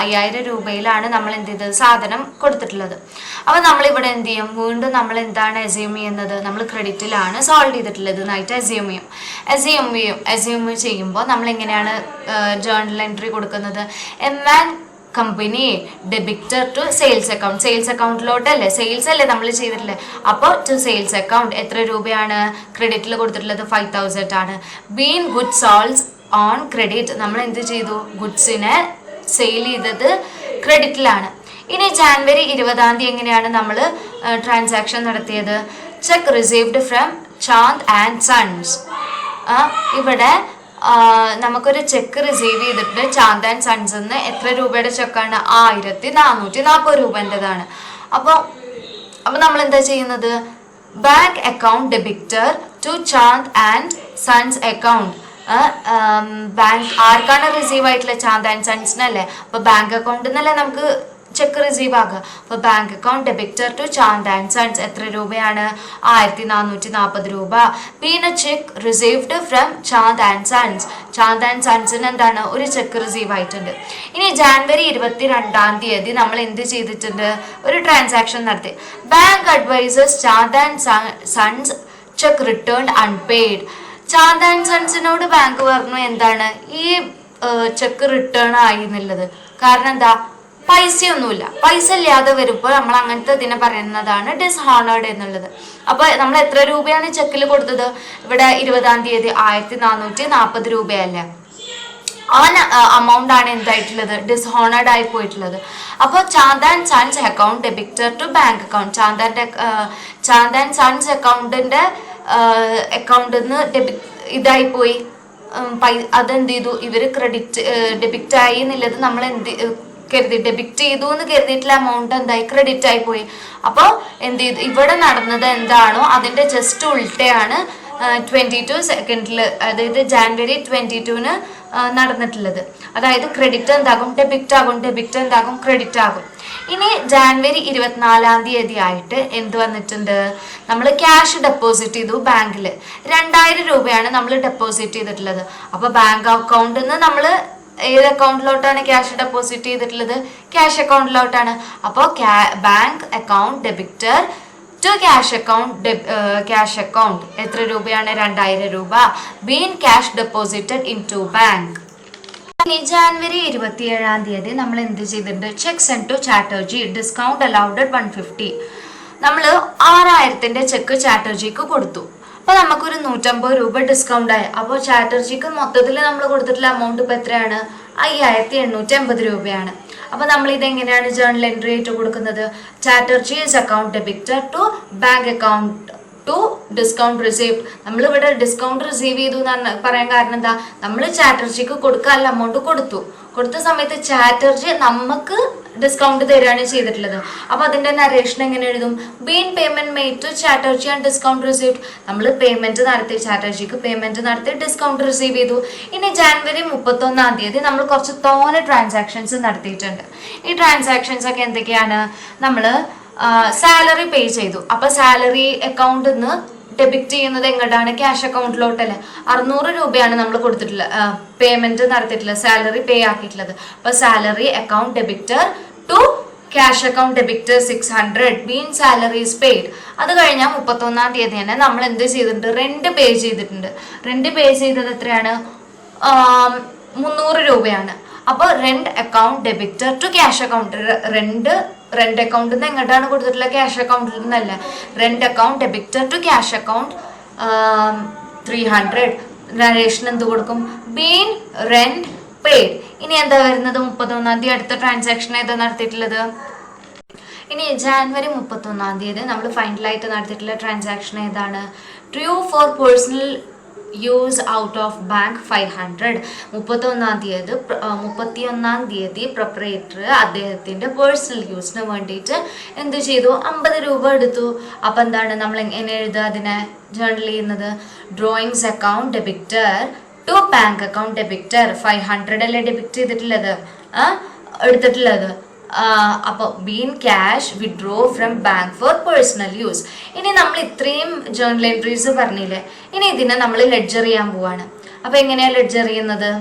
5000 രൂപയിലാണ് നമ്മൾ എന്ത് ചെയ്തത്, സാധനം കൊടുത്തിട്ടുള്ളത്. അപ്പോൾ നമ്മളിവിടെ എന്ത് ചെയ്യും, വീണ്ടും നമ്മൾ എന്താണ് അസ്യൂം ചെയ്യുന്നത്, നമ്മൾ ക്രെഡിറ്റിലാണ് സോൾവ് ചെയ്തിട്ടുള്ളത് എന്നായിട്ട് അസ്യൂം ചെയ്യുമ്പോൾ നമ്മൾ എങ്ങനെയാണ് ജേർണൽ എൻട്രി കൊടുക്കുന്നത്, M&N company debtor to sales അക്കൗണ്ടിലോട്ടല്ലേ, സെയിൽസ് അല്ലേ നമ്മൾ ചെയ്തിട്ടില്ലേ. അപ്പോൾ ടു സെയിൽസ് അക്കൗണ്ട് എത്ര രൂപയാണ് ക്രെഡിറ്റിൽ കൊടുത്തിട്ടുള്ളത്, 5000 ആണ്. Being good sold on credit, നമ്മൾ എന്ത് ചെയ്തു, ഗുഡ്സിനെ സെയിൽ ചെയ്തത് ക്രെഡിറ്റിലാണ്. ഇനി ജാനുവരി 20 എങ്ങനെയാണ് നമ്മൾ ട്രാൻസാക്ഷൻ നടത്തിയത്, check received from Chand and sons. ഇവിടെ നമുക്കൊരു ചെക്ക് റിസീവ് ചെയ്തിട്ട് ചാന്ദ് ആൻഡ് സൺസ് എന്ന് എത്ര രൂപയുടെ ചെക്കാണ്, 1440 രൂപൻ്റെതാണ്. അപ്പോൾ നമ്മൾ എന്താ ചെയ്യുന്നത്, bank account debtor to Chand and sons account. Bank ആർക്കാണ് റിസീവ് ആയിട്ടുള്ള, ചാന്ദ് ആൻഡ് സൺസിനല്ലേ. അപ്പോൾ ബാങ്ക് അക്കൗണ്ടിൽ നിന്നല്ലേ നമുക്ക് ചെക്ക് റിസീവ് ആകുക. അപ്പോൾ bank account debtor to Chand and sons എത്ര രൂപയാണ്, 1440 രൂപ. പിന്നെ cheque received from Chand and സൺസിന് എന്താണ്, ഒരു ചെക്ക് റിസീവ് ആയിട്ടുണ്ട്. ഇനി ജാനുവരി 22 നമ്മൾ എന്ത് ചെയ്തിട്ടുണ്ട്, ഒരു ട്രാൻസാക്ഷൻ നടത്തി. Bank advisers Chand and sons cheque return unpaid. Chand and സൺസിനോട് ബാങ്ക് പറഞ്ഞു എന്താണ്, ഈ ചെക്ക് റിട്ടേൺ ആയി എന്നുള്ളത്. കാരണം എന്താ, പൈസയൊന്നുമില്ല. പൈസ ഇല്ലാതെ വരുമ്പോൾ നമ്മൾ അങ്ങനത്തെ ഇതിനെ പറയുന്നതാണ് ഡിസ്ഹോണേർഡ് എന്നുള്ളത്. അപ്പോൾ നമ്മൾ എത്ര രൂപയാണ് ചെക്കിൽ കൊടുത്തത്, ഇവിടെ 20 1440 രൂപയല്ലേ. ആ amount ആണ് എന്തായിട്ടുള്ളത്, ഡിസ്ഹോണേർഡ് ആയി പോയിട്ടുള്ളത്. അപ്പോൾ Chand and sons account debtor to bank account, Chand and sons അക്കൗണ്ടിന്റെ അക്കൗണ്ടിൽ നിന്ന് ഇതായി പോയി, അതെന്ത് ചെയ്തു, ഇവര് ഡെബിറ്റ് ആയി എന്നുള്ളത് നമ്മൾ ഡെബിറ്റ് ചെയ്തു എന്ന് കരുതിയിട്ടുള്ള എമൗണ്ട് എന്തായി, ക്രെഡിറ്റ് ആയി പോയി. അപ്പോൾ എന്ത് ചെയ്തു, ഇവിടെ നടന്നത് എന്താണോ അതിന്റെ ജസ്റ്റ് ഉൾട്ടയാണ് 22 അതായത് ജാനുവരി 22 നടന്നിട്ടുള്ളത്. അതായത് ക്രെഡിറ്റ് എന്താകും, ഡെബിറ്റ് ആകും, ഡെബിറ്റ് എന്താകും, ക്രെഡിറ്റ് ആകും. ഇനി ജാനുവരി 24 ആയിട്ട് എന്ത് വന്നിട്ടുണ്ട്, നമ്മൾ ക്യാഷ് ഡെപ്പോസിറ്റ് ചെയ്തു ബാങ്കിൽ. 2000 രൂപയാണ് നമ്മൾ ഡെപ്പോസിറ്റ് ചെയ്തിട്ടുള്ളത്. അപ്പോൾ ബാങ്ക് അക്കൗണ്ടിൽ നിന്ന് നമ്മൾ ഏത് അക്കൗണ്ടിലോട്ടാണ് ക്യാഷ് ഡെപ്പോസിറ്റ് ചെയ്തിട്ടുള്ളത്, ക്യാഷ് അക്കൗണ്ടിലോട്ടാണ്. അപ്പോൾ bank account debtor to cash account എത്ര രൂപയാണ്, 2000 രൂപ. Being cash deposited in to bank. ഇനി ജാനുവരി 27 നമ്മൾ എന്ത് ചെയ്തിട്ടുണ്ട്, cheque send to Chatterjee discount allowed 150. നമ്മൾ 6000ന്റെ ചെക്ക് ചാറ്റർജിക്ക് കൊടുത്തു. അപ്പോൾ നമുക്കൊരു 150 രൂപ ഡിസ്കൗണ്ട് ആയി. അപ്പോൾ ചാറ്റർജിക്ക് മൊത്തത്തിൽ നമ്മൾ കൊടുത്തിട്ടുള്ള എമൗണ്ട് ഇപ്പോൾ എത്രയാണ്, 5850 രൂപയാണ്. അപ്പോൾ നമ്മൾ ഇതെങ്ങനെയാണ് ജേർണൽ എൻട്രി ആയിട്ട് കൊടുക്കുന്നത്, Chatterjee's account debtor to bank account to discount received. നമ്മളിവിടെ ഡിസ്കൗണ്ട് റിസീവ് ചെയ്തു എന്ന് പറയാൻ കാരണം എന്താ, നമ്മൾ ചാറ്റർജിക്ക് കൊടുക്കാനുള്ള എമൗണ്ട് കൊടുത്ത സമയത്ത് ചാറ്റർജി നമുക്ക് ഡിസ്കൗണ്ട് തരികയാണ് ചെയ്തിട്ടുള്ളത്. അപ്പോൾ അതിന്റെ നരേഷൻ എങ്ങനെ എഴുതും, being payment made to Chatterjee and discount received. നമ്മൾ പേയ്മെന്റ് നടത്തി, ചാറ്റർജിക്ക് പേയ്മെന്റ് നടത്തി, ഡിസ്കൗണ്ട് റിസീവ് ചെയ്തു. ഇനി ജാനുവരി 31 നമ്മൾ കുറച്ച് തോനെ ട്രാൻസാക്ഷൻസ് നടത്തിയിട്ടുണ്ട്. ഈ ട്രാൻസാക്ഷൻസ് ഒക്കെ എന്തൊക്കെയാണ്, നമ്മൾ സാലറി പേ ചെയ്തു. അപ്പോൾ സാലറി അക്കൗണ്ടിൽ നിന്ന് ഡെബിറ്റ് ചെയ്യുന്നത് എങ്ങോട്ടാണ്, ക്യാഷ് അക്കൗണ്ടിലോട്ടല്ലേ. 600 രൂപയാണ് നമ്മൾ കൊടുത്തിട്ടുള്ളത്, പേയ്മെന്റ് നടത്തിയിട്ടുള്ളത്, സാലറി പേ ആക്കിയിട്ടുള്ളത്. അപ്പൊ salary account debtor to cash account debtor 600 being salaries paid. അത് കഴിഞ്ഞാൽ 31 തന്നെ നമ്മൾ എന്ത് ചെയ്തിട്ടുണ്ട്, റെന്റ് പേ ചെയ്തിട്ടുണ്ട്. റെന്റ് പേ ചെയ്തത് എത്രയാണ്, 300 രൂപയാണ്. അപ്പോൾ rent account debtor to cash account, rent അക്കൗണ്ടിൽ നിന്ന് എങ്ങോട്ടാണ് കൊടുത്തിട്ടുള്ളത്, ക്യാഷ് അക്കൗണ്ടിൽ നിന്നല്ല. Rent account debtor to cash account 300. Narration എന്ത് കൊടുക്കും, ബീൻ റെന്റ് പെയ്ഡ്. ഇനി എന്താ വരുന്നത്, 31 അടുത്ത ട്രാൻസാക്ഷൻ ഏതാ നടത്തിയിട്ടുള്ളത്. ഇനി ജാനുവരി 31 നമ്മൾ ഫൈനലായിട്ട് നടത്തിയിട്ടുള്ള ട്രാൻസാക്ഷൻ ഏതാണ്, true for personal use out of bank 500. 31 proprietor അദ്ദേഹത്തിന്റെ പേഴ്സണൽ യൂസിന് വേണ്ടിയിട്ട് എന്ത് ചെയ്തു, 50 രൂപ എടുത്തു. അപ്പൊ എന്താണ് നമ്മൾ എങ്ങനെ എഴുതുക, അതിനെ ജേർണൽ ചെയ്യുന്നത്, drawings account debtor to bank account debtor 500 അല്ലേ ഡെബിറ്റ് ചെയ്തിട്ടുള്ളത്, എടുത്തിട്ടുള്ളത്. അപ്പോൾ being cash withdraw from bank for personal use. ഇനി നമ്മൾ ഇത്രയും ജേർണൽ എൻട്രീസ് പറഞ്ഞില്ലേ, ഇനി ഇതിനെ നമ്മൾ ലെഡ്ജർ ചെയ്യാൻ പോവാണ്. അപ്പൊ എങ്ങനെയാ ലെഡ്ജർ ചെയ്യുന്നത്?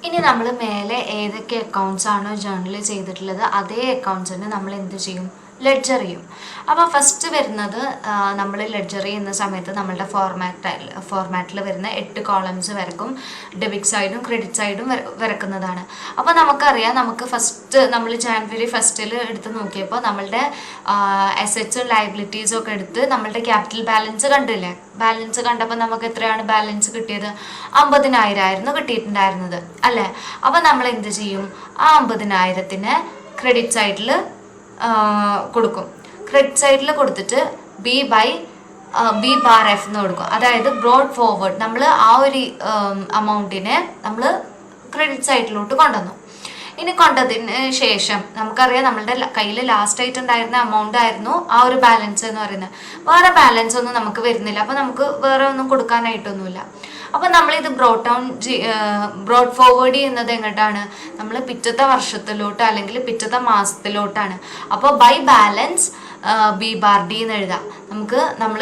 ഇനി നമ്മൾ മേലെ ഏതൊക്കെ അക്കൗണ്ട്സ് ആണോ ജേർണൽ ചെയ്തിട്ടുള്ളത് അതേ അക്കൗണ്ട്സിന് നമ്മൾ എന്ത് ചെയ്യും? ലെഡ്ജർ ചെയ്യും. അപ്പോൾ ഫസ്റ്റ് വരുന്നത് നമ്മൾ ലെഡ്ജർ ചെയ്യുന്ന സമയത്ത് നമ്മളുടെ ഫോർമാറ്റിൽ വരുന്ന 8 കോളംസ് വരക്കും. ഡെബിറ്റ് സൈഡും ക്രെഡിറ്റ് സൈഡും വരക്കുന്നതാണ്. അപ്പോൾ നമുക്കറിയാം, നമുക്ക് ഫസ്റ്റ് നമ്മൾ ജാനുവരി 1 എടുത്ത് നോക്കിയപ്പോൾ നമ്മളുടെ അസറ്റ്സും ലയബിലിറ്റീസും ഒക്കെ എടുത്ത് നമ്മളുടെ ക്യാപിറ്റൽ ബാലൻസ് കണ്ടില്ലേ? ബാലൻസ് കണ്ടപ്പോൾ നമുക്ക് എത്രയാണ് ബാലൻസ് കിട്ടിയത്? 50,000 ആയിരുന്നു കിട്ടിയിട്ടുണ്ടായിരുന്നത് അല്ലേ? അപ്പോൾ നമ്മൾ എന്ത് ചെയ്യും? ആ 50,000ത്തിന് ക്രെഡിറ്റ് സൈഡിൽ കൊടുക്കും. ക്രെഡിറ്റ് സൈഡിൽ കൊടുത്തിട്ട് ബി ബാർ എഫ് എന്ന് കൊടുക്കും. അതായത് ബ്രോഡ് ഫോർവേഡ് നമ്മൾ ആ ഒരു അമൗണ്ടിനെ നമ്മൾ ക്രെഡിറ്റ് സൈഡിലോട്ട് കൊണ്ടുവന്നു. ഇനി കൊണ്ടതിന് ശേഷം നമുക്കറിയാം നമ്മളുടെ കയ്യിൽ ലാസ്റ്റ് ആയിട്ട് ഉണ്ടായിരുന്ന എമൗണ്ട് ആയിരുന്നു ആ ഒരു ബാലൻസ് എന്ന് പറയുന്നത്. വേറെ ബാലൻസ് ഒന്നും നമുക്ക് വരുന്നില്ല. അപ്പോൾ നമുക്ക് വേറെ ഒന്നും കൊടുക്കാനായിട്ടൊന്നുമില്ല. അപ്പം നമ്മളിത് ബ്രോഡ് ഫോർവേഡ് ചെയ്യുന്നത് എങ്ങോട്ടാണ്? നമ്മൾ പിറ്റത്തെ വർഷത്തിലോട്ട് അല്ലെങ്കിൽ പിറ്റത്തെ മാസത്തിലോട്ടാണ്. അപ്പോൾ by balance b bar d എന്ന് എഴുതാം. നമ്മൾ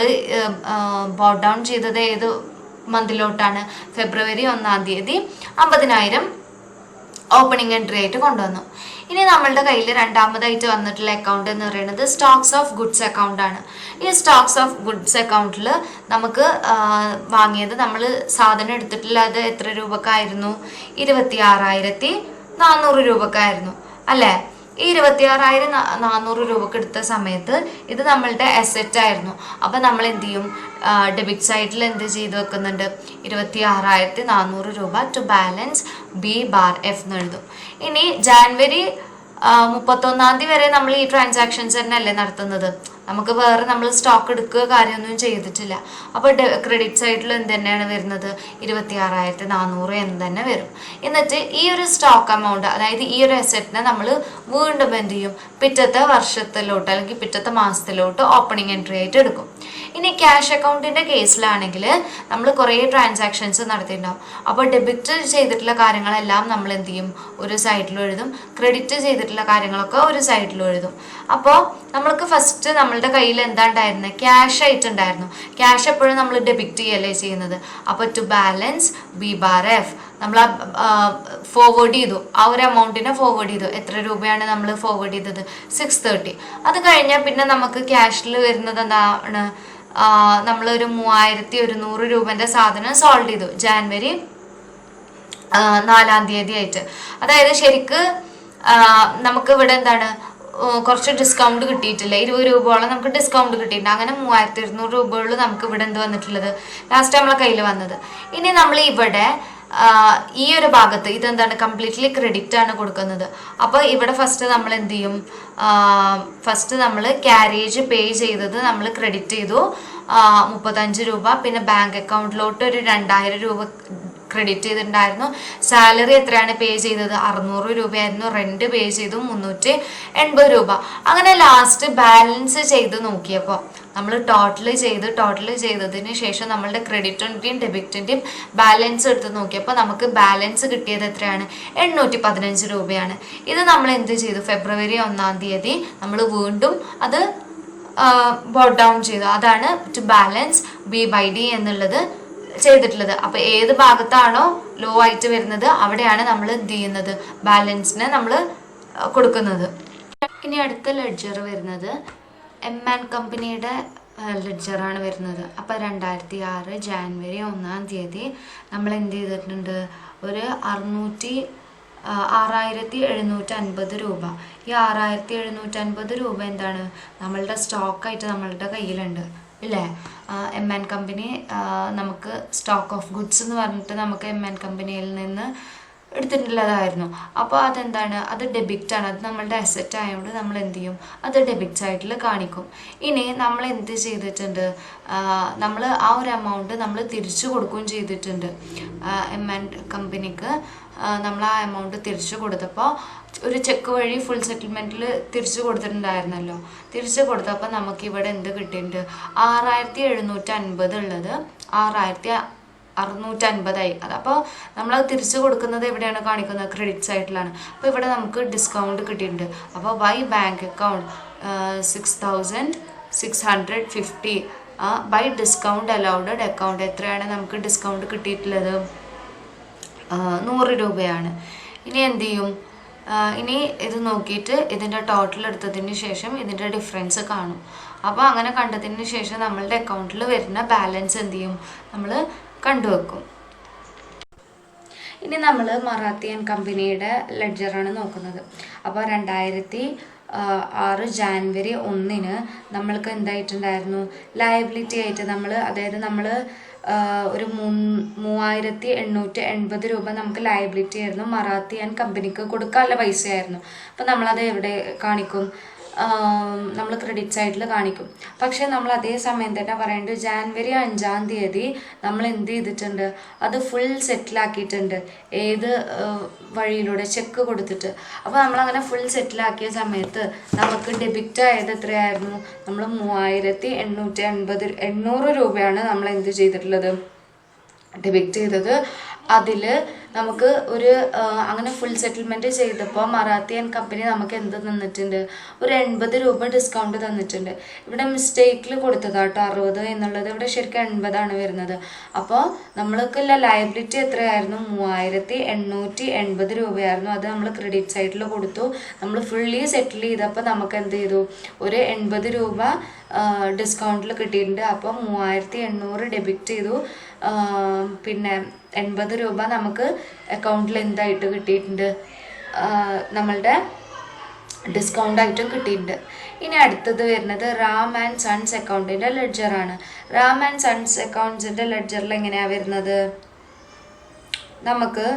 ബോട്ട് ഡൗൺ ചെയ്തത് ഏത് മന്തിലോട്ടാണ്? ഫെബ്രുവരി 1-ാം തീയതി 50,000 ഓപ്പണിംഗ് എൻട്രി ആയിട്ട് കൊണ്ടുവന്നു. ഇനി നമ്മളുടെ കയ്യിൽ രണ്ടാമതായിട്ട് വന്നിട്ടുള്ള അക്കൗണ്ട് എന്ന് പറയുന്നത് സ്റ്റോക്സ് ഓഫ് ഗുഡ്സ് അക്കൗണ്ട് ആണ്. ഈ സ്റ്റോക്സ് ഓഫ് ഗുഡ്സ് അക്കൗണ്ടിൽ നമുക്ക് വാങ്ങിയത്, നമ്മൾ സാധനം എടുത്തിട്ടുള്ളത് എത്ര രൂപക്കായിരുന്നു? 26,400 രൂപക്കായിരുന്നു അല്ലേ? ഈ 26,400 രൂപക്ക് എടുത്ത സമയത്ത് ഇത് നമ്മളുടെ അസെറ്റ് ആയിരുന്നു. അപ്പം നമ്മൾ എന്ത് ചെയ്യും? ഡെബിറ്റ് സൈഡിൽ എന്ത് ചെയ്ത് വെക്കുന്നുണ്ട്? 26,400 രൂപ to balance b bar f എന്ന് എഴുതും. ഇനി ജാനുവരി 31-ാം തീയതി വരെ നമ്മൾ ഈ ട്രാൻസാക്ഷൻസ് തന്നെ അല്ലേ നടത്തുന്നത്? നമുക്ക് വേറെ നമ്മൾ സ്റ്റോക്ക് എടുക്കുക കാര്യമൊന്നും ചെയ്തിട്ടില്ല. അപ്പോൾ ക്രെഡിറ്റ് സൈഡിൽ എന്ത് തന്നെയാണ് വരുന്നത്? 26,400 എന്ന് തന്നെ വരും. എന്നിട്ട് ഈ ഒരു സ്റ്റോക്ക് എമൗണ്ട്, അതായത് ഈ ഒരു അസറ്റിനെ നമ്മൾ വീണ്ടും എന്ത് ചെയ്യും? പിറ്റത്തെ വർഷത്തിലോട്ട് അല്ലെങ്കിൽ പിറ്റത്തെ മാസത്തിലോട്ട് ഓപ്പണിംഗ് എൻട്രി ആയിട്ട് എടുക്കും. ഇനി ക്യാഷ് അക്കൗണ്ടിൻ്റെ കേസിലാണെങ്കിൽ നമ്മൾ കുറേ ട്രാൻസാക്ഷൻസ് നടത്തിയിട്ടുണ്ടാവും. അപ്പോൾ ഡെബിറ്റ് ചെയ്തിട്ടുള്ള കാര്യങ്ങളെല്ലാം നമ്മൾ എന്ത് ചെയ്യും? ഒരു സൈഡിലും എഴുതും. ക്രെഡിറ്റ് ചെയ്തിട്ടുള്ള കാര്യങ്ങളൊക്കെ ഒരു സൈഡിലും എഴുതും. അപ്പോൾ നമ്മൾക്ക് ഫസ്റ്റ് നമ്മളുടെ കയ്യിൽ എന്താ ഉണ്ടായിരുന്നത്? ക്യാഷ് ആയിട്ടുണ്ടായിരുന്നു. ക്യാഷ് എപ്പോഴും നമ്മൾ ഡെബിറ്റ് ചെയ്യല്ലേ ചെയ്യുന്നത്. അപ്പോൾ to balance b bar f നമ്മൾ ഫോർവേഡ് ചെയ്തു. ആ ഒരു എമൗണ്ടിനെ ഫോർവേഡ് ചെയ്തു. എത്ര രൂപയാണ് നമ്മൾ ഫോർവേഡ് ചെയ്തത്? 630. അത് കഴിഞ്ഞാൽ പിന്നെ നമുക്ക് ക്യാഷിൽ വരുന്നത് എന്താണ്? നമ്മളൊരു 3,100 രൂപൻ്റെ സാധനം സോൾവ് ചെയ്തു ജാനുവരി 4-ാം തീയതി ആയിട്ട്. അതായത് ശരിക്ക് നമുക്ക് ഇവിടെ എന്താണ് കുറച്ച് ഡിസ്കൗണ്ട് കിട്ടിയിട്ടില്ല. 20 രൂപയോളം നമുക്ക് ഡിസ്കൗണ്ട് കിട്ടിയിട്ടുണ്ട്. അങ്ങനെ 3,200 രൂപയോളം നമുക്ക് ഇവിടെ എന്ത് വന്നിട്ടുള്ളത്? ലാസ്റ്റ് നമ്മളെ കയ്യിൽ വന്നത്. ഇനി നമ്മൾ ഇവിടെ ഈ ഒരു ഭാഗത്ത് ഇതെന്താണ്? കംപ്ലീറ്റ്ലി ക്രെഡിറ്റ് ആണ് കൊടുക്കുന്നത്. അപ്പോൾ ഇവിടെ ഫസ്റ്റ് നമ്മൾ എന്ത് ചെയ്യും? ഫസ്റ്റ് നമ്മൾ ക്യാരേജ് പേ ചെയ്തത് നമ്മൾ ക്രെഡിറ്റ് ചെയ്തു 35 രൂപ. പിന്നെ ബാങ്ക് അക്കൗണ്ടിലോട്ട് ഒരു 2,000 രൂപ ക്രെഡിറ്റ് ചെയ്തിട്ടുണ്ടായിരുന്നു. സാലറി എത്രയാണ് പേ ചെയ്തത്? 600 രൂപയായിരുന്നു. റെന്റ് പേ ചെയ്തു 380 രൂപ. അങ്ങനെ ലാസ്റ്റ് ബാലൻസ് ചെയ്ത് നോക്കിയപ്പോൾ നമ്മൾ ടോട്ടൽ ചെയ്തതിന് ശേഷം നമ്മളുടെ ക്രെഡിറ്റിൻ്റെയും ഡെബിറ്റിൻ്റെയും ബാലൻസ് എടുത്ത് നോക്കിയപ്പോൾ നമുക്ക് ബാലൻസ് കിട്ടിയത് എത്രയാണ്? 815 രൂപയാണ്. ഇത് നമ്മൾ എന്ത് ചെയ്തു? ഫെബ്രുവരി 1-ാം തീയതി നമ്മൾ വീണ്ടും അത് ബോട്ട് ഡൗൺ ചെയ്തു. അതാണ് to balance b by d എന്നുള്ളത് ചെയ്തിട്ടുള്ളത്. അപ്പോൾ ഏത് ഭാഗത്താണോ ലോ ആയിട്ട് വരുന്നത് അവിടെയാണ് നമ്മൾ എന്ത് ചെയ്യുന്നത്? ബാലൻസിനെ നമ്മൾ കൊടുക്കുന്നത്. ഇനി അടുത്ത ലെഡ്ജർ വരുന്നത് M&M കമ്പനിയുടെ ലെഡ്ജറാണ് വരുന്നത്. അപ്പോൾ 2006 ജാനുവരി 1-ാം തീയതി നമ്മൾ എന്ത് ചെയ്തിട്ടുണ്ട്? ഒരു 6,750 രൂപ. ഈ 6,750 രൂപ എന്താണ്? നമ്മളുടെ സ്റ്റോക്കായിട്ട് നമ്മളുടെ കയ്യിലുണ്ട് ഇല്ലേ? M&M കമ്പനി നമുക്ക് സ്റ്റോക്ക് ഓഫ് ഗുഡ്സ് എന്ന് പറഞ്ഞിട്ട് നമുക്ക് M&M കമ്പനിയിൽ നിന്ന് എടുത്തിട്ടുള്ളതായിരുന്നു. അപ്പോൾ അതെന്താണ്? അത് ഡെബിറ്റ് ആണ്. അത് നമ്മളുടെ അസറ്റ് ആയതുകൊണ്ട് നമ്മൾ എന്ത് ചെയ്യും? അത് ഡെബിറ്റ് സൈഡിൽ കാണിക്കും. ഇനി നമ്മൾ എന്ത് ചെയ്തിട്ടുണ്ട്? നമ്മൾ ആ ഒരു എമൗണ്ട് നമ്മൾ തിരിച്ചു കൊടുക്കുകയും ചെയ്തിട്ടുണ്ട്. M&M കമ്പനിക്ക് നമ്മൾ ആ എമൗണ്ട് തിരിച്ചു കൊടുത്തപ്പോൾ ഒരു ചെക്ക് വഴി ഫുൾ സെറ്റിൽമെൻറ്റിൽ തിരിച്ചു കൊടുത്തിട്ടുണ്ടായിരുന്നല്ലോ. തിരിച്ചു കൊടുത്തപ്പോൾ നമുക്കിവിടെ എന്ത് കിട്ടിയിട്ടുണ്ട്? 6,750 ഉള്ളത് 6,000 650 അതപ്പോൾ നമ്മളത് തിരിച്ചു കൊടുക്കുന്നത് എവിടെയാണ് കാണിക്കുന്നത്? ക്രെഡിറ്റ് സൈഡിലാണ്. അപ്പോൾ ഇവിടെ നമുക്ക് ഡിസ്കൗണ്ട് കിട്ടിയിട്ടുണ്ട്. അപ്പോൾ by bank account 6650 by discount allowed account എത്രയാണ് നമുക്ക് ഡിസ്കൗണ്ട് കിട്ടിയിട്ടുള്ളത്? 100 രൂപയാണ്. ഇനി എന്ത് ചെയ്യും? ഇനി ഇത് നോക്കിയിട്ട് ഇതിൻ്റെ ടോട്ടൽ എടുത്തതിന് ശേഷം ഇതിൻ്റെ ഡിഫറൻസ് കാണും. അപ്പോൾ അങ്ങനെ കണ്ടതിന് ശേഷം നമ്മളുടെ അക്കൗണ്ടിൽ വരുന്ന ബാലൻസ് എന്ത് ചെയ്യും? നമ്മൾ കണ്ടുവെക്കും. ഇനി നമ്മൾ മറാത്തി ആൻഡ് കമ്പനിയുടെ ലെഡ്ജറാണ് നോക്കുന്നത്. അപ്പോൾ 2006 ജാനുവരി 1 നമ്മൾക്ക് എന്തായിട്ടുണ്ടായിരുന്നു? ലയബിലിറ്റി ആയിട്ട് അതായത് നമ്മൾ ഒരു 3880 രൂപ നമുക്ക് ലയബിലിറ്റി ആയിരുന്നു. മറാത്തി ആൻഡ് കമ്പനിക്ക് കൊടുക്കാനുള്ള പൈസയായിരുന്നു. അപ്പം നമ്മളത് എവിടെ കാണിക്കും? നമ്മൾ ക്രെഡിറ്റ് സൈഡിൽ കാണിക്കും. പക്ഷേ നമ്മൾ അതേ സമയം തന്നെ പറയേണ്ടത് ജാനുവരി 5 നമ്മൾ എന്ത് ചെയ്തിട്ടുണ്ട്? അത് ഫുൾ സെറ്റിലാക്കിയിട്ടുണ്ട്. ഏത് വഴിയിലൂടെ? ചെക്ക് കൊടുത്തിട്ട്. അപ്പോൾ നമ്മളങ്ങനെ ഫുൾ സെറ്റിലാക്കിയ സമയത്ത് നമുക്ക് ഡെബിറ്റ് ആയത് എത്രയായിരുന്നു? നമ്മൾ 3880 രൂപയാണ് നമ്മൾ എന്ത് ചെയ്തിട്ടുള്ളത്? ഡെബിറ്റ് ചെയ്തത്. അതിൽ നമുക്ക് ഒരു അങ്ങനെ ഫുൾ സെറ്റിൽമെൻറ്റ് ചെയ്തപ്പോൾ മറാത്തി ആൻഡ് കമ്പനി നമുക്ക് എന്ത് തന്നിട്ടുണ്ട്? ഒരു 80 രൂപ ഡിസ്കൗണ്ട് തന്നിട്ടുണ്ട്. ഇവിടെ മിസ്റ്റേക്കിൽ കൊടുത്തതാട്ടോ 60 എന്നുള്ളത്. ഇവിടെ ശരിക്കും 80 വരുന്നത്. അപ്പോൾ നമ്മൾക്കുള്ള ലയബിലിറ്റി എത്രയായിരുന്നു? 3880 രൂപയായിരുന്നു. അത് നമ്മൾ ക്രെഡിറ്റ് സൈഡിൽ കൊടുത്തു. നമ്മൾ ഫുള്ളി സെറ്റിൽ ചെയ്തപ്പോൾ നമുക്ക് എന്ത് ചെയ്തു? ഒരു 80 രൂപ ഡിസ്കൗണ്ടിൽ കിട്ടിയിട്ടുണ്ട്. അപ്പോൾ 3800 ഡെബിറ്റ് ചെയ്തു. പിന്നെ 80 രൂപ നമുക്ക് അക്കൗണ്ടിൽ എന്തായിട്ട് കിട്ടിയിട്ടുണ്ട്? നമ്മളുടെ ഡിസ്കൗണ്ടായിട്ടും കിട്ടിയിട്ടുണ്ട്. ഇനി അടുത്തത് വരുന്നത് റാം ആൻഡ് സൺസ് അക്കൗണ്ടിൻ്റെ ലെഡ്ജറാണ്. റാം ആൻഡ് സൺസ് അക്കൗണ്ട്സിൻ്റെ ലെഡ്ജറിൽ എങ്ങനെയാണ് വരുന്നത്? നമുക്ക്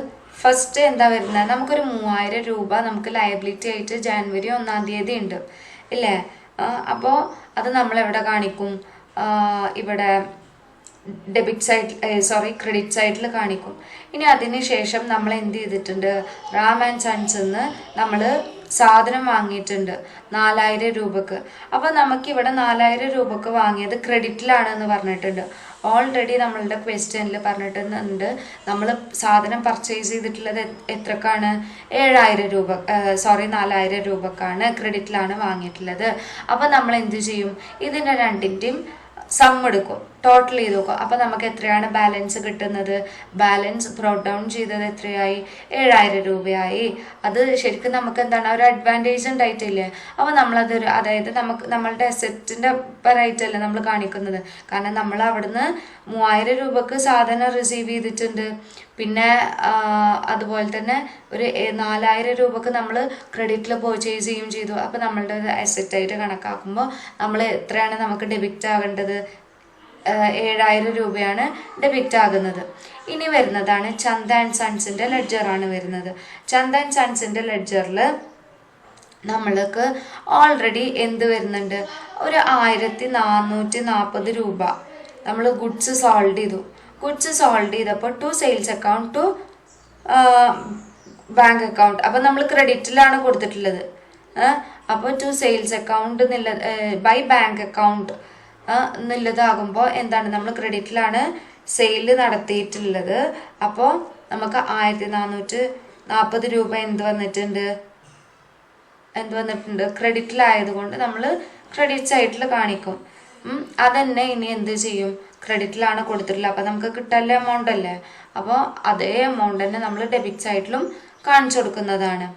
ഫസ്റ്റ് എന്താ വരുന്നത്? നമുക്കൊരു 3000 രൂപ നമുക്ക് ലയബിലിറ്റി ആയിട്ട് ജാനുവരി 1 ഉണ്ട് ഇല്ലേ? അപ്പോൾ അത് നമ്മളെവിടെ കാണിക്കും? ഇവിടെ ഡെബിറ്റ് സൈഡ് ക്രെഡിറ്റ് സൈഡിൽ കാണിക്കും. ഇനി അതിന് ശേഷം നമ്മൾ എന്ത് ചെയ്തിട്ടുണ്ട്? റാം ആൻഡ് സൺസിന്ന് നമ്മൾ സാധനം വാങ്ങിയിട്ടുണ്ട് 4000 രൂപക്ക്. അപ്പോൾ നമുക്കിവിടെ 4000 രൂപക്ക് വാങ്ങിയത് ക്രെഡിറ്റിലാണെന്ന് പറഞ്ഞിട്ടുണ്ട്. ഓൾറെഡി നമ്മളുടെ ക്വസ്റ്റ്യനിൽ പറഞ്ഞിട്ടുണ്ട് നമ്മൾ സാധനം പർച്ചേസ് ചെയ്തിട്ടുള്ളത് എത്രക്കാണ്? 4000 രൂപക്കാണ്, ക്രെഡിറ്റിലാണ് വാങ്ങിയിട്ടുള്ളത്. അപ്പോൾ നമ്മൾ എന്ത് ചെയ്യും? ഇതിൻ്റെ രണ്ടിൻ്റെയും സം എടുക്കും, ടോട്ടൽ ചെയ്ത് നോക്കും. അപ്പോൾ നമുക്ക് എത്രയാണ് ബാലൻസ് കിട്ടുന്നത്? ബാലൻസ് ബ്രോട്ട് ഡൗൺ ചെയ്തത് എത്രയായി? 7000 രൂപയായി. അത് ശരിക്കും നമുക്ക് എന്താണ്? ഒരു അഡ്വാൻറ്റേജ് ഉണ്ടായിട്ടില്ലേ? അപ്പോൾ അതായത് നമ്മളുടെ അസെറ്റിൻ്റെ പരമായിട്ടല്ലേ നമ്മൾ കാണിക്കുന്നത്. കാരണം നമ്മൾ അവിടുന്ന് 3000 രൂപക്ക് സാധനം റിസീവ് ചെയ്തിട്ടുണ്ട്. പിന്നെ അതുപോലെ തന്നെ ഒരു 4000 രൂപക്ക് നമ്മൾ ക്രെഡിറ്റിൽ പർച്ചേസ് ചെയ്യുകയും ചെയ്തു. അപ്പോൾ നമ്മളുടെ അസെറ്റായിട്ട് കണക്കാക്കുമ്പോൾ നമ്മൾ എത്രയാണ് നമുക്ക് ഡെബിറ്റ് ആകേണ്ടത്? 7000 രൂപയാണ് ഡെബിറ്റ് ആകുന്നത്. ഇനി വരുന്നതാണ് ചന്ദ ആൻഡ് സൺസിൻ്റെ ലെഡ്ജറാണ് വരുന്നത്. ചന്ദ ആൻഡ് സൺസിൻ്റെ ലെഡ്ജറിൽ നമ്മൾക്ക് ഓൾറെഡി എന്ത് വരുന്നുണ്ട്? ഒരു 1440 രൂപ നമ്മൾ ഗുഡ്സ് സോൾഡ് ചെയ്തു. ഗുഡ്സ് സോൾഡ് ചെയ്തപ്പോൾ to sales account to bank account. അപ്പം നമ്മൾ ക്രെഡിറ്റിലാണ് കൊടുത്തിട്ടുള്ളത്. അപ്പോൾ to sales account by bank account എന്നുള്ളതാകുമ്പോൾ എന്താണ്? നമ്മൾ ക്രെഡിറ്റിലാണ് സെയിൽ നടത്തിയിട്ടുള്ളത്. അപ്പോൾ നമുക്ക് 1440 രൂപ എന്ത് വന്നിട്ടുണ്ട്? ക്രെഡിറ്റിലായതുകൊണ്ട് നമ്മൾ ക്രെഡിറ്റ് സൈഡിൽ കാണിക്കും. അതന്നെ ഇനി എന്ത് ചെയ്യും? ക്രെഡിറ്റിലാണ് കൊടുത്തിട്ടുള്ളത്. അപ്പോൾ നമുക്ക് കിട്ടാനുള്ള എമൗണ്ട് അല്ലേ? അപ്പോൾ അതേ എമൗണ്ട് തന്നെ നമ്മൾ ഡെബിറ്റ് സൈഡിലും കാണിച്ചു കൊടുക്കുന്നതാണ്.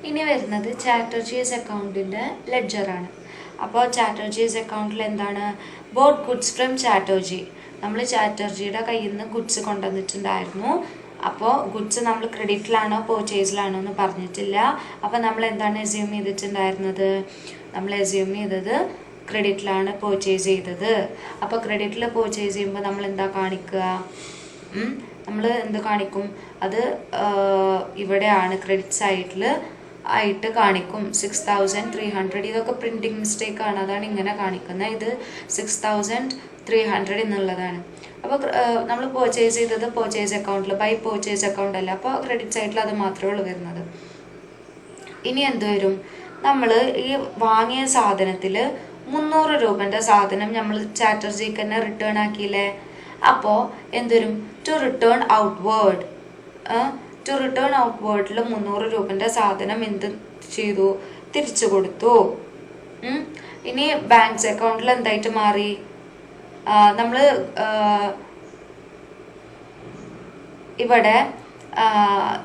ഇനി വരുന്നത് ചാറ്റർജീസ് അക്കൗണ്ടിൻ്റെ ലെഡ്ജറാണ്. അപ്പോൾ ചാറ്റർജീസ് അക്കൗണ്ടിൽ എന്താണ്? Boat goods from Chatterjee. നമ്മൾ ചാറ്റർജിയുടെ കയ്യിൽ നിന്ന് ഗുഡ്സ് കൊണ്ടുവന്നിട്ടുണ്ടായിരുന്നു. അപ്പോൾ ഗുഡ്സ് നമ്മൾ ക്രെഡിറ്റിലാണോ പർച്ചേസിലാണോ എന്ന് പറഞ്ഞിട്ടില്ല. അപ്പോൾ നമ്മൾ എന്താണ് അസ്യൂം ചെയ്തിട്ടുണ്ടായിരുന്നത്? നമ്മൾ അസ്യൂം ചെയ്തത് ക്രെഡിറ്റിലാണ് പർച്ചേസ് ചെയ്തത്. അപ്പോൾ ക്രെഡിറ്റിൽ പർച്ചേസ് ചെയ്യുമ്പോൾ നമ്മൾ എന്താ കാണിക്കുക? നമ്മൾ എന്ത് കാണിക്കും? അത് ഇവിടെയാണ് ക്രെഡിറ്റ് സൈഡിൽ ആയിട്ട് കാണിക്കും. 6300. ഇതൊക്കെ പ്രിൻറ്റിങ് മിസ്റ്റേക്കാണ്, അതാണ് ഇങ്ങനെ കാണിക്കുന്നത്. ഇത് 6300 എന്നുള്ളതാണ്. അപ്പോൾ നമ്മൾ പർച്ചേസ് ചെയ്തത് പർച്ചേസ് അക്കൗണ്ടിൽ ബൈ പർച്ചേസ് അക്കൗണ്ട് അല്ല. അപ്പോൾ ക്രെഡിറ്റ് സൈഡിൽ അത് മാത്രമേ ഉള്ളൂ വരുന്നത്. ഇനി എന്ത് വരും? നമ്മൾ ഈ വാങ്ങിയ സാധനത്തിൽ 300 രൂപൻ്റെ സാധനം നമ്മൾ ചാറ്റർജിക്ക് തന്നെ റിട്ടേൺ ആക്കിയില്ലേ. അപ്പോൾ എന്തൊരും to return outward, to return ഔട്ട്വേർഡിൽ 300 രൂപൻ്റെ സാധനം എന്ത് ചെയ്തു, തിരിച്ചു കൊടുത്തു. ഇനി ബാങ്ക്സ് അക്കൗണ്ടിൽ എന്തായിട്ട് മാറി, നമ്മൾ ഇവിടെ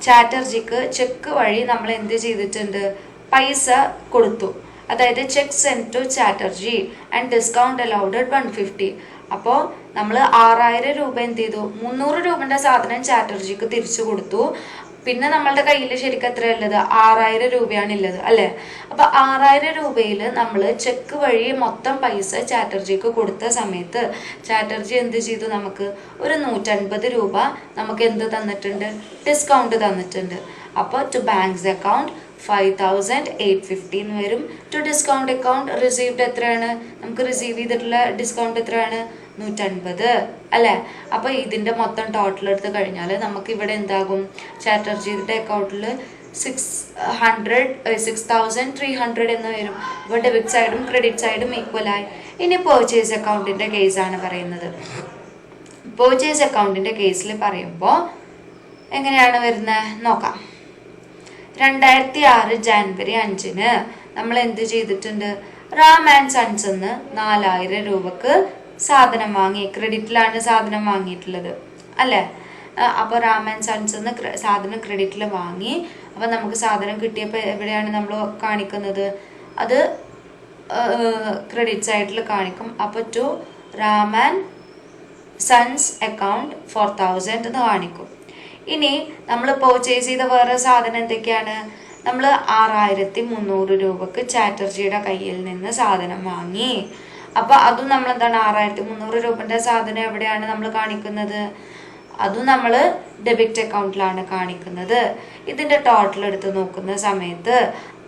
ചാറ്റർജിക്ക് ചെക്ക് വഴി നമ്മൾ എന്ത് ചെയ്തിട്ടുണ്ട്, പൈസ കൊടുത്തു. അതായത് cheque send to Chatterjee and discount allowed 150. അപ്പോൾ നമ്മൾ 6000 രൂപ എന്ത് ചെയ്തു, 300 രൂപൻ്റെ സാധനം ചാറ്റർജിക്ക് തിരിച്ചു കൊടുത്തു. പിന്നെ നമ്മളുടെ കയ്യിൽ ശരിക്കും എത്രയുള്ളത്, 6000 രൂപയാണുള്ളത് അല്ലേ. അപ്പോൾ 6000 രൂപയിൽ നമ്മൾ ചെക്ക് വഴി മൊത്തം പൈസ ചാറ്റർജിക്ക് കൊടുത്ത സമയത്ത് ചാറ്റർജി എന്ത് ചെയ്തു, നമുക്ക് ഒരു 150 രൂപ നമുക്ക് എന്ത് തന്നിട്ടുണ്ട്, ഡിസ്കൗണ്ട് തന്നിട്ടുണ്ട്. അപ്പോൾ ടു ബാങ്ക്സ് അക്കൗണ്ട് 5850 എന്ന് വരും. ടു ഡിസ്കൗണ്ട് അക്കൗണ്ട് റിസീവ്ഡ് എത്രയാണ്, നമുക്ക് റിസീവ് ചെയ്തിട്ടുള്ള ഡിസ്കൗണ്ട് എത്രയാണ്, 150 അല്ലേ. അപ്പോൾ ഇതിൻ്റെ മൊത്തം ടോട്ടൽ എടുത്ത് കഴിഞ്ഞാൽ നമുക്ക് ഇവിടെ എന്താകും, ചാറ്റർജിയുടെ അക്കൗണ്ടിൽ 6300 എന്ന് വരും. അപ്പോൾ ഡെബിറ്റ് സൈഡും ക്രെഡിറ്റ് സൈഡും ഈക്വലായി. ഇനി പർച്ചേസ് അക്കൗണ്ടിൻ്റെ കേസാണ് പറയുന്നത്. പർച്ചേസ് അക്കൗണ്ടിൻ്റെ കേസിൽ പറയുമ്പോൾ എങ്ങനെയാണ് വരുന്നത് നോക്കാം. 2006 ജാനുവരി 5 നമ്മൾ എന്ത് ചെയ്തിട്ടുണ്ട്, റാം ആൻഡ് സൺസ് നിന്ന് 4000 രൂപക്ക് സാധനം വാങ്ങി. ക്രെഡിറ്റിലാണ് സാധനം വാങ്ങിയിട്ടുള്ളത് അല്ലേ. അപ്പോൾ റാം ആൻഡ് സൺസ് നിന്ന് സാധനം ക്രെഡിറ്റിൽ വാങ്ങി. അപ്പോൾ നമുക്ക് സാധനം കിട്ടിയപ്പോൾ എവിടെയാണ് നമ്മൾ കാണിക്കുന്നത്, അത് ക്രെഡിറ്റ് സൈഡിൽ കാണിക്കും. അപ്പോൾ to Ram and sons account 4000 എന്ന് കാണിക്കും. ഇനി നമ്മൾ പർച്ചേസ് ചെയ്ത വേറെ സാധനം എന്തൊക്കെയാണ്, നമ്മൾ 6300 രൂപക്ക് ചാറ്റർജിയുടെ കയ്യിൽ നിന്ന് സാധനം വാങ്ങി. അപ്പോൾ അതും നമ്മൾ എന്താണ്, 6300 രൂപൻ്റെ സാധനം എവിടെയാണ് നമ്മൾ കാണിക്കുന്നത്, അതും നമ്മൾ ഡെബിറ്റ് അക്കൗണ്ടിലാണ് കാണിക്കുന്നത്. ഇതിൻ്റെ ടോട്ടൽ എടുത്ത് നോക്കുന്ന സമയത്ത്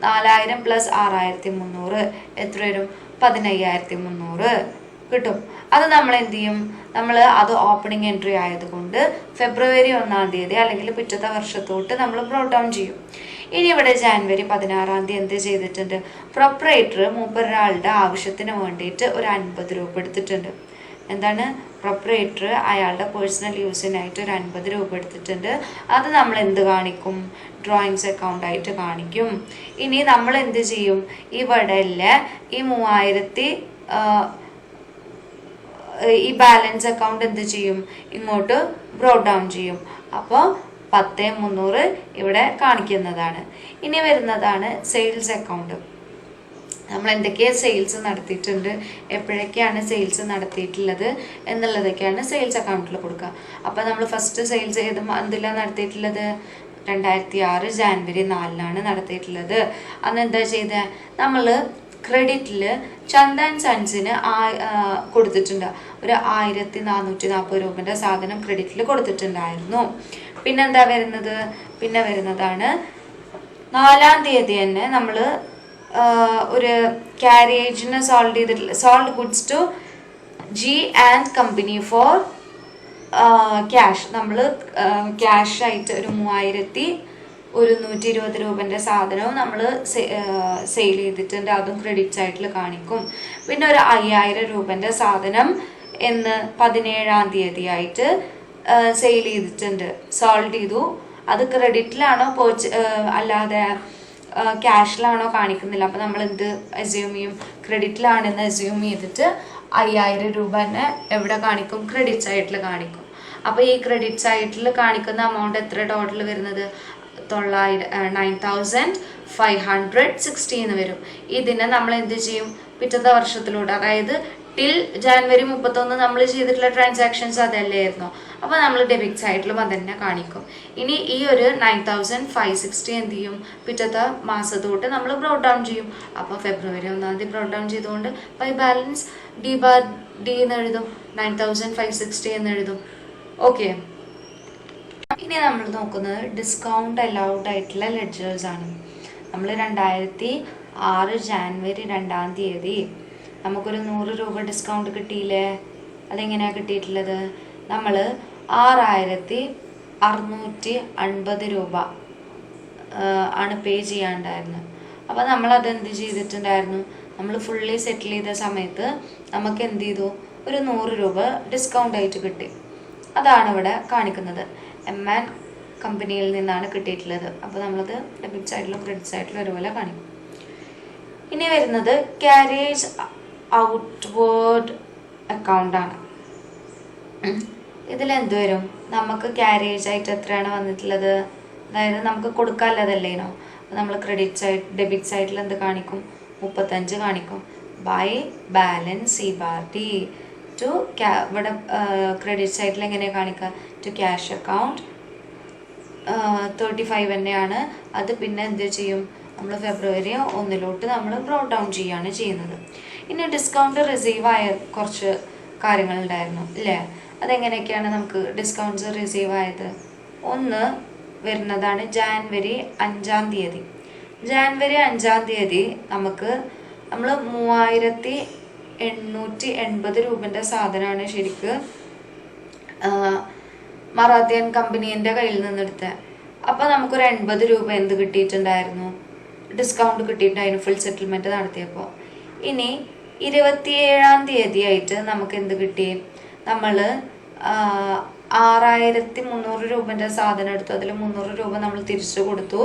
4000 + 6300 എത്ര വരും, 15300 കിട്ടും. അത് നമ്മൾ എന്ത് ചെയ്യും, നമ്മൾ അത് ഓപ്പണിംഗ് എൻട്രി ആയതുകൊണ്ട് ഫെബ്രുവരി 1 അല്ലെങ്കിൽ പിറ്റത്തെ വർഷത്തോട്ട് നമ്മൾ ബ്രോട്ട് ഡൗൺ ചെയ്യും. ഇനി ഇവിടെ ജാനുവരി 16 എന്ത് ചെയ്തിട്ടുണ്ട്, പ്രൊപ്പറേറ്റർ മൂപ്പൊരാളുടെ ആവശ്യത്തിന് വേണ്ടിയിട്ട് ഒരു 50 രൂപ എടുത്തിട്ടുണ്ട്. എന്താണ്, പ്രൊപ്പറേറ്റർ അയാളുടെ പേഴ്സണൽ യൂസിനായിട്ട് ഒരു 50 രൂപ എടുത്തിട്ടുണ്ട്. അത് നമ്മൾ എന്ത് കാണിക്കും, ഡ്രോയിങ്സ് അക്കൗണ്ട് ആയിട്ട് കാണിക്കും. ഇനി നമ്മൾ എന്ത് ചെയ്യും, ഇവിടെ ഈ 3000 ഈ ബാലൻസ് അക്കൗണ്ട് എന്ത് ചെയ്യും, ഇങ്ങോട്ട് ബ്രോട്ട് ഡൗൺ ചെയ്യും. അപ്പോൾ 10300 ഇവിടെ കാണിക്കുന്നതാണ്. ഇനി വരുന്നതാണ് സെയിൽസ് അക്കൗണ്ട്. നമ്മൾ എന്തൊക്കെയാണ് സെയിൽസ് നടത്തിയിട്ടുണ്ട്, എപ്പോഴൊക്കെയാണ് സെയിൽസ് നടത്തിയിട്ടുള്ളത് എന്നുള്ളതൊക്കെയാണ് സെയിൽസ് അക്കൗണ്ടിൽ കൊടുക്കുക. അപ്പോൾ നമ്മൾ ഫസ്റ്റ് സെയിൽസ് ഏത് മന്തിലാണ് നടത്തിയിട്ടുള്ളത്, 2006 ജാനുവരി 4 നടത്തിയിട്ടുള്ളത്. അന്ന് എന്താ ചെയ്തത്, നമ്മൾ ക്രെഡിറ്റിൽ ചന്ദ ആൻഡ് സൺസിന് കൊടുത്തിട്ടുണ്ട്. ഒരു 1440 രൂപൻ്റെ സാധനം ക്രെഡിറ്റിൽ കൊടുത്തിട്ടുണ്ടായിരുന്നു. പിന്നെന്താ വരുന്നത്, പിന്നെ വരുന്നതാണ് 4 തന്നെ നമ്മൾ ഒരു ക്യാരിയേജിന് sold goods to G and company for cash. നമ്മൾ ക്യാഷ് ആയിട്ട് ഒരു 3120 രൂപൻ്റെ സാധനവും നമ്മൾ സെയിൽ ചെയ്തിട്ടുണ്ട്. അതും ക്രെഡിറ്റ് സൈഡിൽ കാണിക്കും. പിന്നെ ഒരു 5000 രൂപൻ്റെ സാധനം എന്ന് 17 ആയിട്ട് സെയിൽ ചെയ്തിട്ടുണ്ട്, സോൾഡ് ചെയ്തു. അത് ക്രെഡിറ്റിലാണോ അല്ലാതെ ക്യാഷിലാണോ കാണിക്കുന്നില്ല. അപ്പോൾ നമ്മൾ എന്ത് അസ്യൂം ചെയ്യും, ക്രെഡിറ്റിലാണെന്ന് അസ്യൂം ചെയ്തിട്ട് 5000 രൂപ തന്നെ എവിടെ കാണിക്കും, ക്രെഡിറ്റ് സൈഡിൽ കാണിക്കും. അപ്പോൾ ഈ ക്രെഡിറ്റ് സൈഡിൽ കാണിക്കുന്ന എമൗണ്ട് എത്ര ടോട്ടൽ വരുന്നത്, 9560 എന്ന് വരും. ഇതിനെ നമ്മൾ എന്ത് ചെയ്യും, പിറ്റത്തെ വർഷത്തിലൂടെ, അതായത് ടിൽ ജാനുവരി 31 നമ്മൾ ചെയ്തിട്ടുള്ള ട്രാൻസാക്ഷൻസ് അതല്ലായിരുന്നോ, അപ്പോൾ നമ്മൾ ഡെബിറ്റ് സൈഡിലും അതന്നെ കാണിക്കും. ഇനി ഈ ഒരു 9560 എന്ത് ചെയ്യും, പിറ്റത്തെ മാസത്തോട്ട് നമ്മൾ ബ്രോട്ട് ഡൗൺ ചെയ്യും. അപ്പോൾ ഫെബ്രുവരി 1 ബ്രോട്ട് ഡൗൺ ചെയ്തുകൊണ്ട് ബൈ ബാലൻസ് D എന്ന് എഴുതും, 9560 എന്ന് എഴുതും. ഓക്കെ, ഇനി നമ്മൾ നോക്കുന്നത് ഡിസ്കൗണ്ട് അലൗഡ് ആയിട്ടുള്ള ലെഡ്ജേഴ്സ് ആണ്. നമ്മൾ 2006 ജാനുവരി 2 നമുക്കൊരു 100 രൂപ ഡിസ്കൗണ്ട് കിട്ടിയില്ലേ. അതെങ്ങനെയാണ് കിട്ടിയിട്ടുള്ളത്, നമ്മൾ 6650 രൂപ ആണ് പേ ചെയ്യാണ്ടായിരുന്നത്. അപ്പോൾ നമ്മളത് എന്ത് ചെയ്തിട്ടുണ്ടായിരുന്നു, നമ്മൾ ഫുള്ളി സെറ്റിൽ ചെയ്ത സമയത്ത് നമുക്ക് എന്ത് ചെയ്തു, ഒരു 100 രൂപ ഡിസ്കൗണ്ട് ആയിട്ട് കിട്ടി. അതാണ് ഇവിടെ കാണിക്കുന്നത്. M&M കമ്പനിയിൽ നിന്നാണ് കിട്ടിയിട്ടുള്ളത്. അപ്പോൾ നമ്മളത് ഡെബിറ്റ് സൈഡിലും ക്രെഡിറ്റ് സൈഡിലും ഒരുപോലെ കാണിക്കും. ഇനി വരുന്നത് ക്യാരേജ് ഔട്ട്വേർഡ് അക്കൗണ്ടാണ്. ഇതിലെന്ത് വരും, നമുക്ക് ക്യാരേജ് ആയിട്ട് എത്രയാണ് വന്നിട്ടുള്ളത്, അതായത് നമുക്ക് കൊടുക്കാനുള്ളതല്ലേനോ. അപ്പോൾ നമ്മൾ ക്രെഡിറ്റ് സൈഡ് ഡെബിറ്റ് സൈഡിൽ എന്ത് കാണിക്കും, 35 കാണിക്കും. ബൈ ബാലൻസ് CBD ടു ഇവിടെ ക്രെഡിറ്റ് സൈഡിൽ എങ്ങനെയാണ് കാണിക്കുക, ടു ക്യാഷ് അക്കൗണ്ട് 35 തന്നെയാണ്. അത് പിന്നെ എന്ത് ചെയ്യും, നമ്മൾ ഫെബ്രുവരി 1 നമ്മൾ ബ്രോട്ട് ഡൗൺ ചെയ്യുകയാണ് ചെയ്യുന്നത്. ഇനി ഡിസ്കൗണ്ട് റിസീവ് ആയ കുറച്ച് കാര്യങ്ങളുണ്ടായിരുന്നു അല്ലേ, അതെങ്ങനെയൊക്കെയാണ് നമുക്ക് ഡിസ്കൗണ്ട്സ് റിസീവ് ആയത്. ഒന്ന് വരുന്നതാണ് ജാനുവരി 5-ാം തീയതി. ജാനുവരി 5-ാം തീയതി നമ്മൾ 3880 രൂപൻ്റെ സാധനമാണ് ശരിക്ക് മറാത്തിയൻ കമ്പനീൻ്റെ കയ്യിൽ നിന്നെടുത്തത്. അപ്പോൾ നമുക്കൊരു 80 രൂപ എന്ത് കിട്ടിയിട്ടുണ്ടായിരുന്നു, ഡിസ്കൗണ്ട് കിട്ടിയിട്ടുണ്ടായിരുന്നു ഫുൾ സെറ്റിൽമെൻറ്റ് നടത്തിയപ്പോൾ. ഇനി 27-ാം തീയതി ആയിട്ട് നമുക്ക് എന്ത് കിട്ടി, നമ്മൾ 6300 രൂപൻ്റെ സാധനം എടുത്തു. അതിൽ 300 രൂപ നമ്മൾ തിരിച്ചു കൊടുത്തു.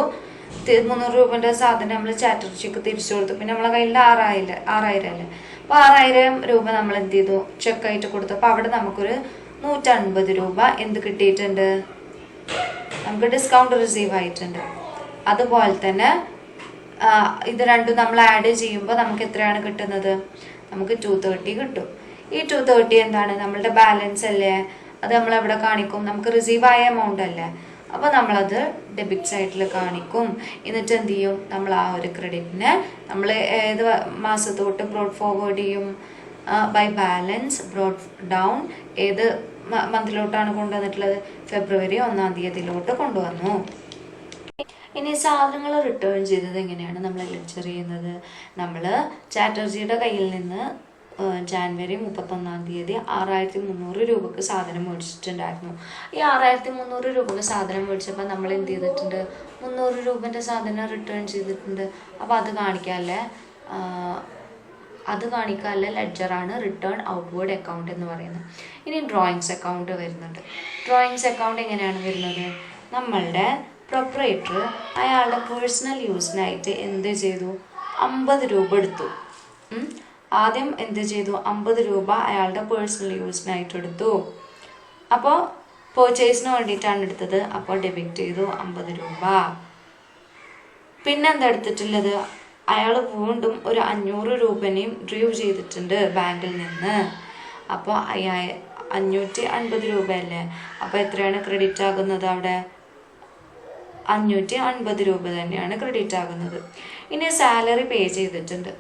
300 രൂപൻ്റെ സാധനം നമ്മൾ ചാറ്റർജിക്ക് തിരിച്ചു കൊടുത്തു. പിന്നെ നമ്മളെ കയ്യിൽ 6000 അല്ലേ. അപ്പോൾ 6000 രൂപ നമ്മൾ എന്ത് ചെയ്തു, ചെക്കായിട്ട് കൊടുത്തു. അപ്പോൾ അവിടെ നമുക്കൊരു 150 രൂപ എന്ത് കിട്ടിയിട്ടുണ്ട്, നമുക്ക് ഡിസ്കൗണ്ട് റിസീവ് ആയിട്ടുണ്ട്. അതുപോലെ തന്നെ ഇത് രണ്ടും നമ്മൾ ആഡ് ചെയ്യുമ്പോൾ നമുക്ക് എത്രയാണ് കിട്ടുന്നത്, നമുക്ക് 230 കിട്ടും. ഈ 230 എന്താണ്, നമ്മളുടെ ബാലൻസ് അല്ലേ, അത് നമ്മൾ എവിടെ കാണിക്കും, നമുക്ക് റിസീവ് ആയ എമൗണ്ട് അല്ലേ. അപ്പോൾ നമ്മളത് ഡെബിറ്റ് സൈഡിൽ കാണിക്കും. എന്നിട്ട് എന്ത് ചെയ്യും, നമ്മൾ ആ ഒരു ക്രെഡിറ്റിനെ നമ്മൾ ഏത് മാസത്തോട്ട് ബ്രോഡ് ഫോർവേഡ് ചെയ്യും, ബൈ ബാലൻസ് ബ്രോഡ് ഡൗൺ ഏത് മന്തിലോട്ടാണ് കൊണ്ടുവന്നിട്ടുള്ളത്, ഫെബ്രുവരി 1-ാം തീയതിയിലോട്ട് കൊണ്ടുവന്നു. ഇനി സാധനങ്ങൾ റിട്ടേൺ ചെയ്തത് എങ്ങനെയാണ് നമ്മൾ ലെക്ചർ ചെയ്യുന്നത്. നമ്മൾ ചാറ്റർജിയുടെ കയ്യിൽ നിന്ന് ജാനുവരി 31-ാം തീയതി 6300 രൂപക്ക് സാധനം മേടിച്ചിട്ടുണ്ടായിരുന്നു. ഈ 6300 രൂപക്ക് സാധനം മേടിച്ചപ്പോൾ നമ്മൾ എന്ത് ചെയ്തിട്ടുണ്ട്, 300 രൂപൻ്റെ സാധനം റിട്ടേൺ ചെയ്തിട്ടുണ്ട്. അപ്പോൾ അത് കാണിക്കാനുള്ള ലെഡ്ജറാണ് റിട്ടേൺ ഔട്ട്വേർഡ് അക്കൗണ്ട് എന്ന് പറയുന്നത്. ഇനി ഡ്രോയിങ്സ് അക്കൗണ്ട് വരുന്നുണ്ട്. ഡ്രോയിങ്സ് അക്കൗണ്ട് എങ്ങനെയാണ് വരുന്നത്, നമ്മളുടെ പ്രൊപ്പറേറ്റർ അയാളുടെ പേഴ്സണൽ യൂസിനായിട്ട് എന്ത് ചെയ്തു, 50 രൂപ എടുത്തു. ആദ്യം എന്ത് ചെയ്തു, 50 രൂപ അയാളുടെ പേഴ്സണൽ യൂസിനായിട്ട് എടുത്തു. അപ്പോൾ പർച്ചേസിന് വേണ്ടിയിട്ടാണ് എടുത്തത്. അപ്പോൾ ഡെബിറ്റ് ചെയ്തു 50 രൂപ. പിന്നെ എന്താ എടുത്തിട്ടുള്ളത്, അയാൾ വീണ്ടും ഒരു 500 രൂപനെയും ഡ്രീവ് ചെയ്തിട്ടുണ്ട് ബാങ്കിൽ നിന്ന്. അപ്പോൾ 550 രൂപയല്ലേ. അപ്പോൾ എത്രയാണ് ക്രെഡിറ്റ് ആകുന്നത്, അവിടെ 550 രൂപ തന്നെയാണ് ക്രെഡിറ്റ് ആകുന്നത്. ഇനി സാലറി പേ ചെയ്തിട്ടുണ്ട്.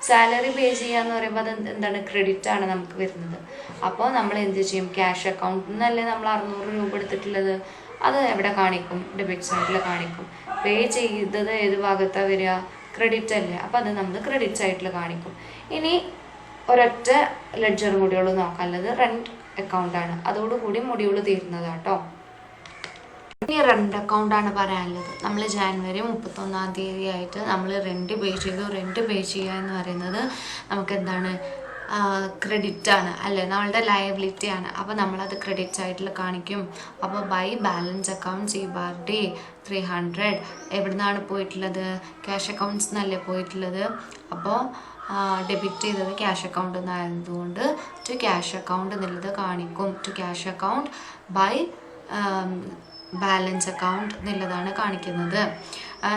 സാലറി പേ ചെയ്യാന്ന് പറയുമ്പോൾ അത് എന്താണ്, ക്രെഡിറ്റ് ആണ് നമുക്ക് വരുന്നത്. അപ്പോൾ നമ്മൾ എന്ത് ചെയ്യും, ക്യാഷ് അക്കൗണ്ടിൽ നിന്നല്ലേ നമ്മൾ 600 രൂപ എടുത്തിട്ടുള്ളത്, അത് എവിടെ കാണിക്കും, ഡെബിറ്റ് സൈഡിൽ കാണിക്കും. പേ ചെയ്തത് ഏത് ഭാഗത്താണ് വരിക, ക്രെഡിറ്റ് അല്ലേ. അപ്പോൾ അത് നമ്മൾ ക്രെഡിറ്റ് സൈഡിൽ കാണിക്കും. ഇനി ഒരൊറ്റ ലെഡ്ജറും കൂടിയുള്ളൂ നോക്കാനുള്ളത്, റെൻറ്റ് അക്കൗണ്ടാണ്. അതോടുകൂടി മൊഡ്യൂൾ തീരുന്നതാട്ടോ. ഇനി റെൻ്റ് അക്കൗണ്ടാണ് പറയാനുള്ളത്. നമ്മൾ ജാനുവരി 31-ാം തീയതി ആയിട്ട് നമ്മൾ റെൻറ്റ് പേ ചെയ്തു. റെൻറ്റ് പേ ചെയ്യുക എന്ന് പറയുന്നത് നമുക്ക് എന്താണ്, ക്രെഡിറ്റ് ആണ് അല്ലേ, നമ്മളുടെ ലയബിലിറ്റി ആണ്. അപ്പോൾ നമ്മളത് ക്രെഡിറ്റ് സൈഡിൽ കാണിക്കും. അപ്പോൾ ബൈ ബാലൻസ് അക്കൗണ്ട് CBD 300 എവിടെ നിന്നാണ് പോയിട്ടുള്ളത്, ക്യാഷ് അക്കൗണ്ട്സ് എന്നല്ലേ പോയിട്ടുള്ളത്. അപ്പോൾ ഡെബിറ്റ് ചെയ്തത് ക്യാഷ് അക്കൗണ്ട് എന്നായതുകൊണ്ട് ടു ക്യാഷ് അക്കൗണ്ട് എന്നുള്ളത് കാണിക്കും. To cash account by balance account എന്നുള്ളതാണ് കാണിക്കുന്നത്.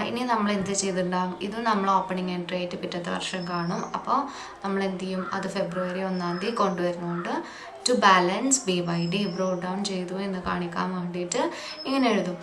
ഇനി നമ്മൾ എന്ത് ചെയ്തിട്ടുണ്ടാകും, ഇത് നമ്മൾ ഓപ്പണിംഗ് എൻട്രി ആയിട്ട് പിറ്റത്തെ വർഷം കാണും. അപ്പോൾ നമ്മൾ എന്ത് ചെയ്യും, അത് ഫെബ്രുവരി 1-ാം തീയതി കൊണ്ടുവരുന്നതുകൊണ്ട് to balance BYD brought down ചെയ്തു എന്ന് കാണിക്കാൻ വേണ്ടിയിട്ട് ഇങ്ങനെ എഴുതും.